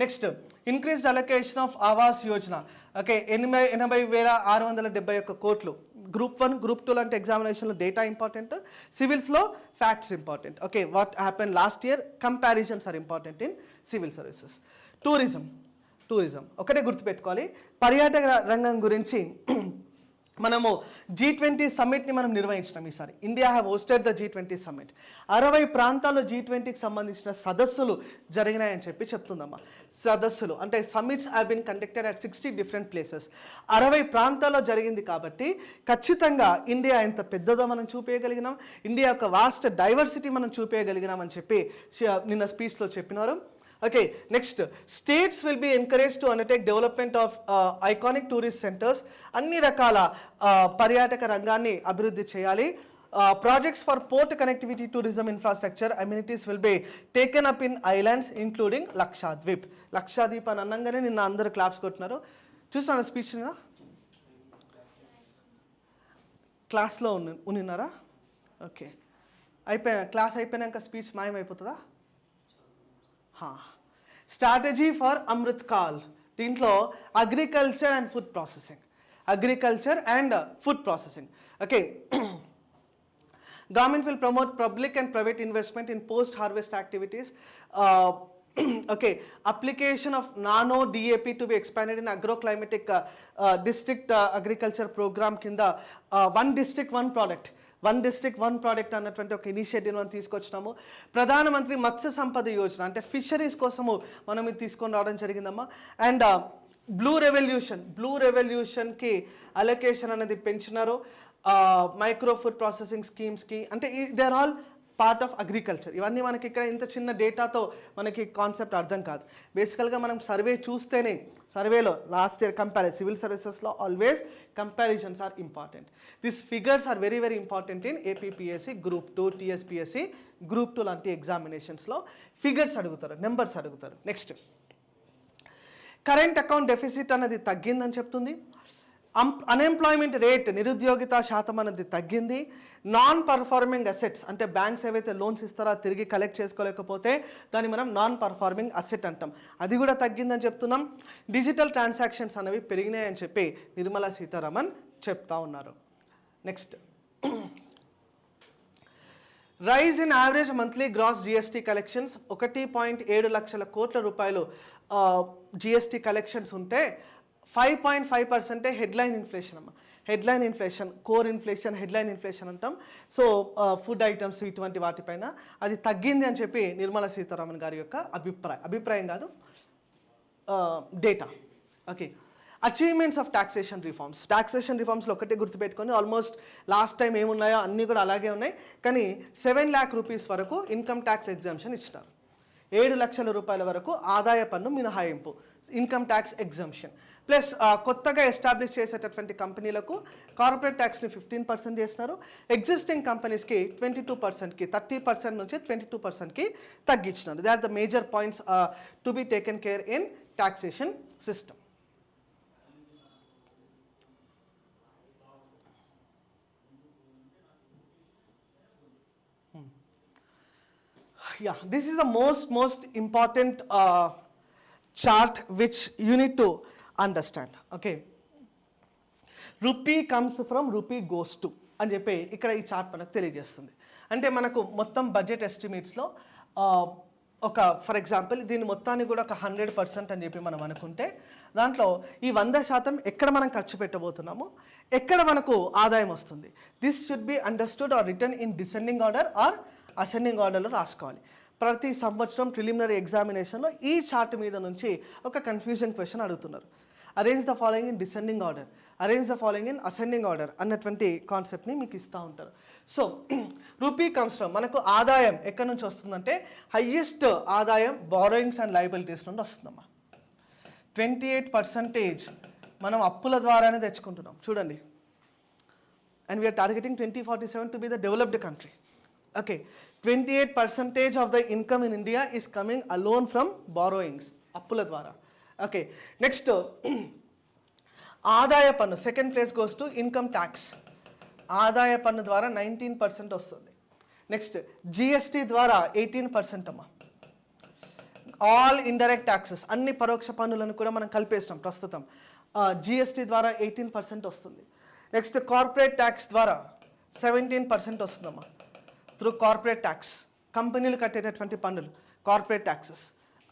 next increased allocation of Awas Yojana. Okay, 80,671 కోట్లు. గ్రూప్ 1 గ్రూప్ 2 లాంటి ఎగ్జామినేషన్లో డేటా ఇంపార్టెంట్, సివిల్స్లో facts important. Okay, what happen last year, comparisons are important in civil services. Tourism ఒకటే గుర్తుపెట్టుకోవాలి. పర్యాటక రంగం గురించి మనము G20 సమ్మిట్ని మనం నిర్వహించినాం ఈసారి. India have hosted the G20 summit. 60 ప్రాంతాల్లో G20కి సంబంధించిన సదస్సులు జరిగినాయని చెప్పి చెప్తుందమ్మా. సదస్సులు అంటే summits have been conducted at 60 different places. 60 ప్రాంతాల్లో జరిగింది కాబట్టి ఖచ్చితంగా ఇండియా ఎంత పెద్దదో మనం చూపేయగలిగినాం, ఇండియా యొక్క వాస్ట్ డైవర్సిటీ మనం చూపేయగలిగినాం అని చెప్పి నిన్న స్పీచ్లో చెప్పినారు. Okay, next states will be encouraged to undertake development of iconic tourist centers. అన్ని రకాల పర్యాటక రంగాన్ని అభివృద్ధి చేయాలి. Projects for port connectivity, tourism infrastructure, amenities will be taken up in islands including Lakshadweep. Lakshadweep అని అనంగానే నిన్న అందరూ క్లాప్స్ కొట్టినారు. చూసినా స్పీచ్ నిన్న క్లాస్లో ఉన్నారా? ఓకే, క్లాస్ అయిపోయాక స్పీచ్ మాయమైపోతుందా? Strategy for Amrit Kaal. దీంట్లో agriculture and food processing. Okay, government will promote public and private investment in post harvest activities. Okay, application of nano DAP to be expanded in agroclimatic district agriculture programme కింద one district one product అన్నటువంటి ఒక initiative మనం తీసుకొచ్చినాము. ప్రధానమంత్రి మత్స్య సంపద యోజన అంటే fisheries కోసము మనం ఇది తీసుకొని రావడం జరిగిందమ్మా. అండ్ బ్లూ రెవల్యూషన్కి అలొకేషన్ అనేది పెంచినారు. మైక్రో ఫుడ్ ప్రాసెసింగ్ స్కీమ్స్కి, అంటే they are all part of agriculture. ఇవన్నీ మనకి ఇక్కడ ఇంత చిన్న డేటాతో మనకి కాన్సెప్ట్ అర్థం కాదు. బేసికల్గా మనం సర్వే చూస్తేనే, సర్వేలో లాస్ట్ ఇయర్ సివిల్ సర్వీసెస్లో always comparisons are important. This figures are very very important in APPSC group 2, TSPSC group 2 లాంటి ఎగ్జామినేషన్స్లో ఫిగర్స్ అడుగుతారు, నెంబర్స్ అడుగుతారు. నెక్స్ట్ కరెంట్ అకౌంట్ డెఫిసిట్ అనేది తగ్గిందని చెప్తుంది. అన్ఎంప్లాయ్మెంట్ రేట్, నిరుద్యోగిత శాతం అనేది తగ్గింది. నాన్ పర్ఫార్మింగ్ అసెట్స్ అంటే బ్యాంక్స్ ఏవైతే లోన్స్ ఇస్తారో తిరిగి కలెక్ట్ చేసుకోలేకపోతే దాన్ని మనం నాన్ పర్ఫార్మింగ్ అసెట్ అంటాం, అది కూడా తగ్గిందని చెప్తున్నాం. డిజిటల్ ట్రాన్సాక్షన్స్ అనేవి పెరిగినాయని చెప్పి నిర్మలా సీతారామన్ చెప్తా ఉన్నారు. Next rise in average monthly gross GST collections. 1.7 లక్షల కోట్ల రూపాయలు GST కలెక్షన్స్ ఉంటే 5.5% హెడ్లైన్ ఇన్ఫ్లేషన్ అమ్మ. Headline inflation, core inflation, headline inflation అంటాం. సో ఫుడ్ ఐటమ్స్ ఇటువంటి వాటిపైన అది తగ్గింది అని చెప్పి నిర్మలా సీతారామన్ గారి యొక్క అభిప్రాయం కాదు, data. Okay, achievements of taxation రిఫార్మ్స్లో ఒకటే గుర్తుపెట్టుకొని ఆల్మోస్ట్ లాస్ట్ టైం ఏమున్నాయో అన్నీ కూడా అలాగే ఉన్నాయి. కానీ 7 lakh రూపీస్ వరకు ఇన్కమ్ ట్యాక్స్ ఎగ్జామ్షన్ ఇచ్చినారు. 7 లక్షల రూపాయల వరకు ఆదాయ పన్ను మినహాయింపు, ఇన్కమ్ ట్యాక్స్ ఎగ్జామ్షన్. ప్లస్ కొత్తగా ఎస్టాబ్లిష్ చేసేటటువంటి కంపెనీలకు కార్పొరేట్ ట్యాక్స్ని 15% చేస్తున్నారు. ఎగ్జిస్టింగ్ కంపెనీస్కి 22%కి 30% నుంచి 22%కి తగ్గించినారు. They are the major points to be taken care in taxation system. Yeah, this is the most important chart which you need to understand. Okay, rupee comes from rupee goes to అని చెప్పి ఇక్కడ ఈ chart మనకు తెలియజేస్తుంది. అంటే మనకు మొత్తం budget ఎస్టిమేట్స్లో ఒక ఫర్ ఎగ్జాంపుల్ దీన్ని మొత్తాన్ని కూడా ఒక 100% అని చెప్పి మనం అనుకుంటే దాంట్లో ఈ 100% ఎక్కడ మనం ఖర్చు పెట్టబోతున్నాము, ఎక్కడ మనకు ఆదాయం వస్తుంది. This should be understood or return in descending order or ascending ఆర్డర్లో రాసుకోవాలి. ప్రతి సంవత్సరం ప్రిలిమినరీ ఎగ్జామినేషన్లో ఈ చార్ట్ మీద నుంచి ఒక కన్ఫ్యూజన్ క్వశ్చన్ అడుగుతున్నారు. Arrange the following in descending order, arrange the following in ascending order అన్నటువంటి కాన్సెప్ట్ని మీకు ఇస్తూ ఉంటారు. సో రూపీ కమ్స్ ఫ్రమ్, మనకు ఆదాయం ఎక్కడి నుంచి వస్తుందంటే హయ్యెస్ట్ ఆదాయం బారోయింగ్స్ అండ్ లయబిలిటీస్ నుండి వస్తుందమ్మా. 28% మనం అప్పుల ద్వారానే తెచ్చుకుంటున్నాం చూడండి. And we are targeting 2047 to be the developed country. Okay, 28% of the income in India is coming alone from borrowings, అప్పుల ద్వారా. ఓకే, నెక్స్ట్ ఆదాయ పన్ను, second place goes to income tax. ఆదాయ పన్ను ద్వారా 19% వస్తుంది. నెక్స్ట్ జిఎస్టీ ద్వారా 18% అమ్మా. ఆల్ ఇండైరెక్ట్ ట్యాక్సెస్, అన్ని పరోక్ష పన్నులను కూడా మనం కలిపేస్తాం ప్రస్తుతం. జిఎస్టీ ద్వారా 18% వస్తుంది. నెక్స్ట్ కార్పొరేట్ ట్యాక్స్ ద్వారా 17% వస్తుందమ్మా. త్రూ కార్పొరేట్ ట్యాక్స్, కంపెనీలు కట్టేటటువంటి పన్నులు, corporate taxes.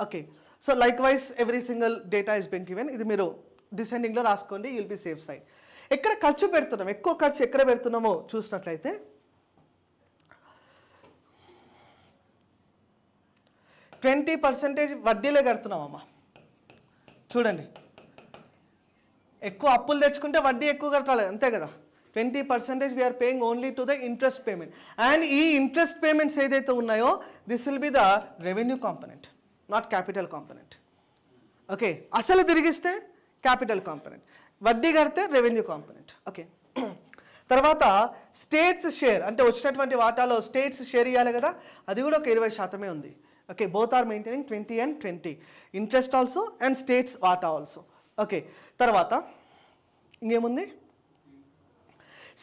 Okay, so likewise every single data is been given. ఇది మీరు డిసెండింగ్లో రాసుకోండి, యుల్ బి సేఫ్ సైడ్. ఎక్కడ ఖర్చు పెడుతున్నాం, ఎక్కువ ఖర్చు ఎక్కడ పెడుతున్నామో చూసినట్లయితే 20% వడ్డీలే కడుతున్నామమ్మా. చూడండి, ఎక్కువ అప్పులు తెచ్చుకుంటే వడ్డీ ఎక్కువ కట్టాలి, అంతే కదా. 20% we are paying only to the interest payment. And ఈ ఇంట్రెస్ట్ పేమెంట్స్ ఏదైతే ఉన్నాయో this will be the revenue component, not capital component. Okay, అసలు తిరిగిస్తే క్యాపిటల్ కాంపనెంట్, వడ్డీ కడితే రెవెన్యూ కాంపనెంట్. ఓకే, తర్వాత స్టేట్స్ షేర్, అంటే వచ్చినటువంటి వాటాలో స్టేట్స్ షేర్ ఇవ్వాలి కదా, అది కూడా ఒక 20% ఉంది. Okay, both are maintaining 20 and 20, interest also and states వాటా ఆల్సో. ఓకే, తర్వాత ఇంకేముంది,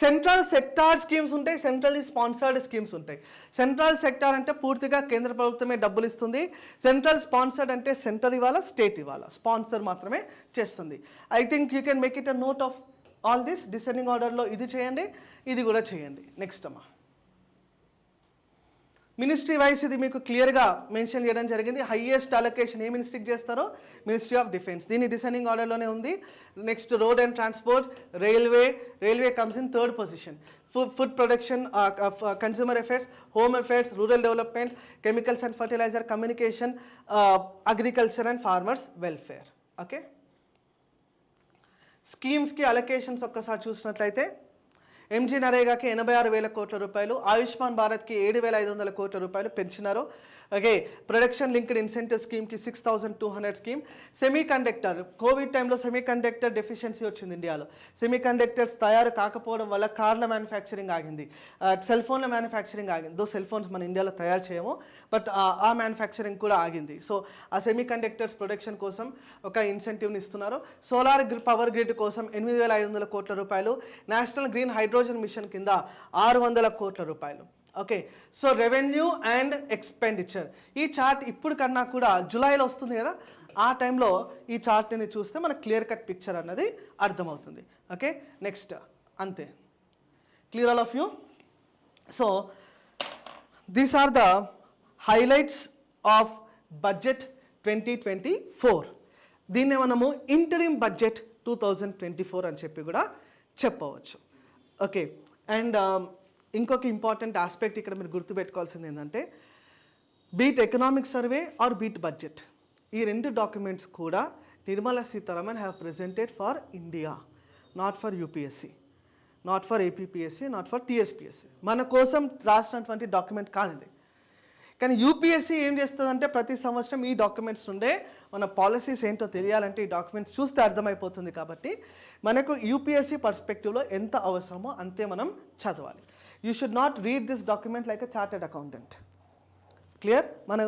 సెంట్రల్ సెక్టార్ స్కీమ్స్ ఉంటాయి, సెంట్రల్లీ స్పాన్సర్డ్ స్కీమ్స్ ఉంటాయి. సెంట్రల్ సెక్టార్ అంటే పూర్తిగా కేంద్ర ప్రభుత్వమే డబ్బులు ఇస్తుంది. సెంట్రల్ స్పాన్సర్డ్ అంటే సెంటర్ ఇవ్వాలా, స్టేట్ ఇవ్వాలా, స్పాన్సర్ మాత్రమే చేస్తుంది. I think you can make it a note of all this. Descending ఆర్డర్లో ఇది చేయండి, ఇది కూడా చేయండి. నెక్స్ట్ అమ్మా, మినిస్ట్రీ వైస్ ఇది మీకు క్లియర్గా మెన్షన్ చేయడం జరిగింది. హైయెస్ట్ అలొకేషన్ ఏ మినిస్ట్రీకి చేస్తారో మినిస్ట్రీ ఆఫ్ డిఫెన్స్, దీని డిసెండింగ్ ఆర్డర్లోనే ఉంది. Next road and transport, railway comes in third position. Food production, consumer affairs, home affairs, rural development, chemicals and fertiliser, communication, agriculture and farmers welfare. Okay, స్కీమ్స్కి allocations ఒక్కసారి చూసినట్లయితే MG నరేగాకి 86,000 కోట్ల రూపాయలు, ఆయుష్మాన్ భారత్కి 7,500 కోట్ల రూపాయలు పెంచినారు. ఓకే, ప్రొడక్షన్ లింక్డ్ ఇన్సెంటివ్ స్కీమ్కి 6,200 స్కీమ్. సెమీ కండక్టర్, కోవిడ్ టైంలో సెమీ కండక్టర్ డెఫిషియన్సీ వచ్చింది ఇండియాలో. సెమీ కండక్టర్స్ తయారు కాకపోవడం వల్ల కార్ల మ్యానుఫ్యాక్చరింగ్ ఆగింది, సెల్ ఫోన్ల మ్యానుఫ్యాక్చరింగ్ ఆగింది. దో సెల్ ఫోన్స్ మన ఇండియాలో తయారు చేయము, బట్ ఆ మ్యానుఫ్యాక్చరింగ్ కూడా ఆగింది. సో ఆ సెమీ కండక్టర్స్ ప్రొడక్షన్ కోసం ఒక ఇన్సెంటివ్ని ఇస్తున్నారు. సోలార్ పవర్ గ్రిడ్ కోసం 8,500 కోట్ల రూపాయలు. నేషనల్ గ్రీన్ హైడ్రోజన్ మిషన్ కింద 600 కోట్ల రూపాయలు. Okay, so revenue and expenditure, ఈ చార్ట్ ఇప్పుడు కన్నా కూడా జూలైలో వస్తుంది కదా, ఆ టైంలో ఈ చార్ట్ని చూస్తే మనకు క్లియర్ కట్ పిక్చర్ అన్నది అర్థమవుతుంది. ఓకే, నెక్స్ట్ అంతే. Clear all of you? So these are the highlights of budget 2024. దీన్నే మనము ఇంటరిమ్ బడ్జెట్ 2024 అని చెప్పి కూడా చెప్పవచ్చు. ఓకే, అండ్ ఇంకొక ఇంపార్టెంట్ ఆస్పెక్ట్ ఇక్కడ మీరు గుర్తుపెట్టుకోవాల్సింది ఏంటంటే beat economic survey are beat budget, ఈ రెండు డాక్యుమెంట్స్ కూడా Nirmala Sitharaman have presented for India, not for UPSC, not for APPSC, not for TSPSC. మన కోసం రాసినటువంటి డాక్యుమెంట్ కాదు ఇది. కానీ యూపీఎస్సీ ఏం చేస్తుందంటే ప్రతి సంవత్సరం ఈ డాక్యుమెంట్స్ నుండే మన పాలసీస్ ఏంటో తెలియాలంటే ఈ డాక్యుమెంట్స్ చూస్తే అర్థమైపోతుంది. కాబట్టి మనకు యూపీఎస్సీ పర్స్పెక్టివ్లో ఎంత అవసరమో అంతే మనం చదవాలి. You should not read this document like a chartered accountant. Clear? మన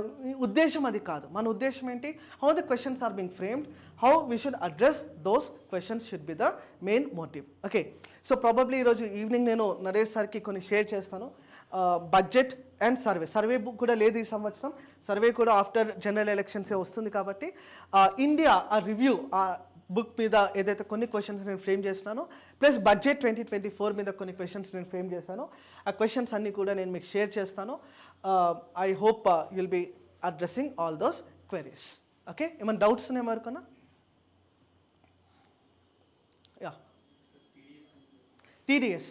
ఉద్దేశం అది కాదు. మన ఉద్దేశం ఏంటి? How the questions are being framed, how we should address those questions should be the main motive. Okay, so probably ఈరోజు evening నేను నరేష్ సార్కి కొన్ని షేర్ చేస్తాను. బడ్జెట్ అండ్ సర్వే బుక్ కూడా లేదు ఈ సంవత్సరం. సర్వే కూడా ఆఫ్టర్ జనరల్ ఎలక్షన్సే వస్తుంది. కాబట్టి ఇండియా ఆ రివ్యూ, ఆ బుక్ మీద ఏదైతే కొన్ని క్వశ్చన్స్ నేను ఫ్రేమ్ చేస్తున్నానో ప్లస్ బడ్జెట్ 2024 మీద కొన్ని క్వశ్చన్స్ నేను ఫ్రేమ్ చేశాను. ఆ క్వశ్చన్స్ అన్నీ కూడా నేను మీకు షేర్ చేస్తాను. I hope you'll be addressing all those queries. Okay, ఏమైనా డౌట్స్ ఉన్నాయి మరికొన్నా? Yeah, TDS,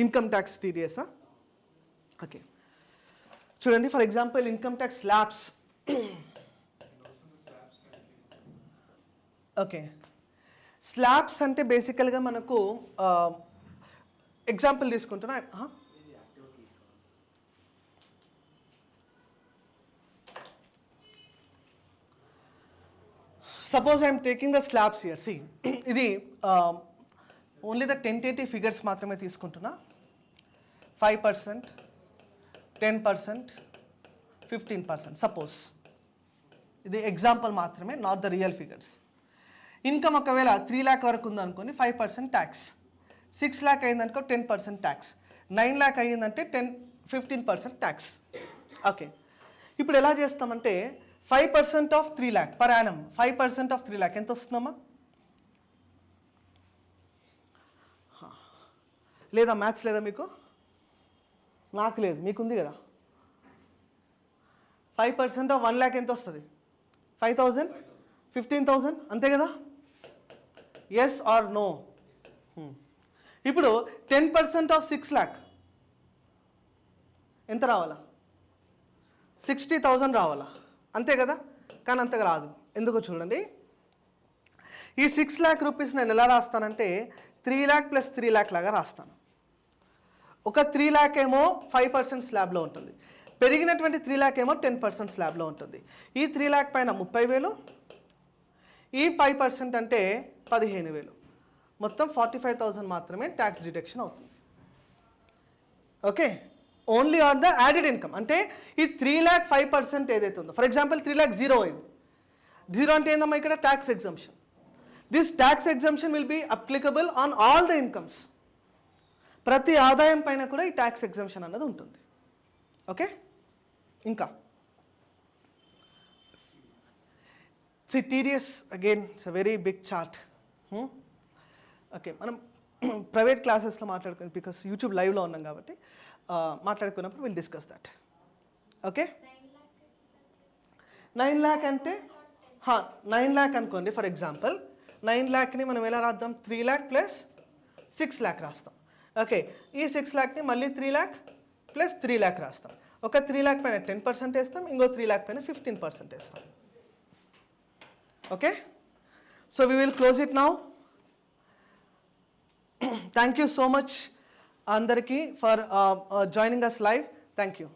income tax TDS. Okay, చూడండి, for example income tax slabs. Okay, slabs అంటే బేసికల్గా మనకు ఎగ్జాంపుల్ తీసుకుంటున్నా. Suppose I'm taking the slabs here. See, ఇది only the tentative figures మాత్రమే తీసుకుంటున్నా. 5%, 10%, 15%. సపోజ్ ఇది ఎగ్జాంపుల్ మాత్రమే, not the real figures. Income ఒకవేళ 3 lakh వరకు ఉందనుకోని 5% ట్యాక్స్, 6 lakh అయిందనుకో 10% ట్యాక్స్, 9 lakh అయ్యిందంటే 15% ట్యాక్స్. ఓకే, ఇప్పుడు ఎలా చేస్తామంటే 5% of 3 lakh per annum, 5% of 3 lakh ఎంత వస్తుందమ్మా? లేదా మ్యాథ్స్ లేదా మీకు? నాకు లేదు, మీకుంది కదా. 5% ఆఫ్ 1 lakh ఎంత వస్తుంది? 5,000, 15,000, అంతే కదా? Yes or no? ఇప్పుడు 10% ఆఫ్ 6 lakh ఎంత రావాలా? 60,000 రావాలా, అంతే కదా? కానీ అంతగా రాదు. ఎందుకో చూడండి, ఈ 6 lakh రూపీస్ నేను ఎలా రాస్తానంటే 3 lakh ప్లస్ 3 lakh లాగా రాస్తాను. ఒక 3 lakh ఏమో 5% స్లాబ్లో ఉంటుంది, పెరిగినటువంటి 3 lakh ఏమో 10% స్లాబ్లో ఉంటుంది. ఈ 3 lakh పైన 30,000, ఈ 5% అంటే 15,000, మొత్తం 45,000 మాత్రమే ట్యాక్స్ డిడక్షన్ అవుతుంది. Okay, only on the added income. అంటే ఈ 3 lakh 5% ఏదైతే ఉందో, ఫర్ ఎగ్జాంపుల్ 3 lakh జీరో అయింది. జీరో అంటే ఏందమ్మా ఇక్కడ? Tax exemption. This tax exemption will be applicable on all the incomes. ప్రతి ఆదాయం పైన కూడా ఈ ట్యాక్స్ ఎగ్జంప్షన్ అన్నది ఉంటుంది. ఓకే, ఇంకా see TDS again it's a very big chart. Okay, మనం ప్రైవేట్ క్లాసెస్లో మాట్లాడుకుని, బికాస్ యూట్యూబ్ లైవ్లో ఉన్నాం కాబట్టి మాట్లాడుకున్నప్పుడు will discuss that. Okay, 9 lakh అంటే 9 lakh అనుకోండి. ఫర్ ఎగ్జాంపుల్ 9 lakhని మనం ఎలా రాద్దాం? 3 lakh ప్లస్ 6 lakh రాస్తాం. ఓకే, ఈ 6 lakhని మళ్ళీ 3 lakh ప్లస్ 3 lakh రాస్తాం. ఒక 3 lakh పైన 10% వేస్తాం, ఇంకో 3 lakh పైన 15% వేస్తాం. Okay, so we will close it now. Thank you so much అందరికీ for joining us live. Thank you.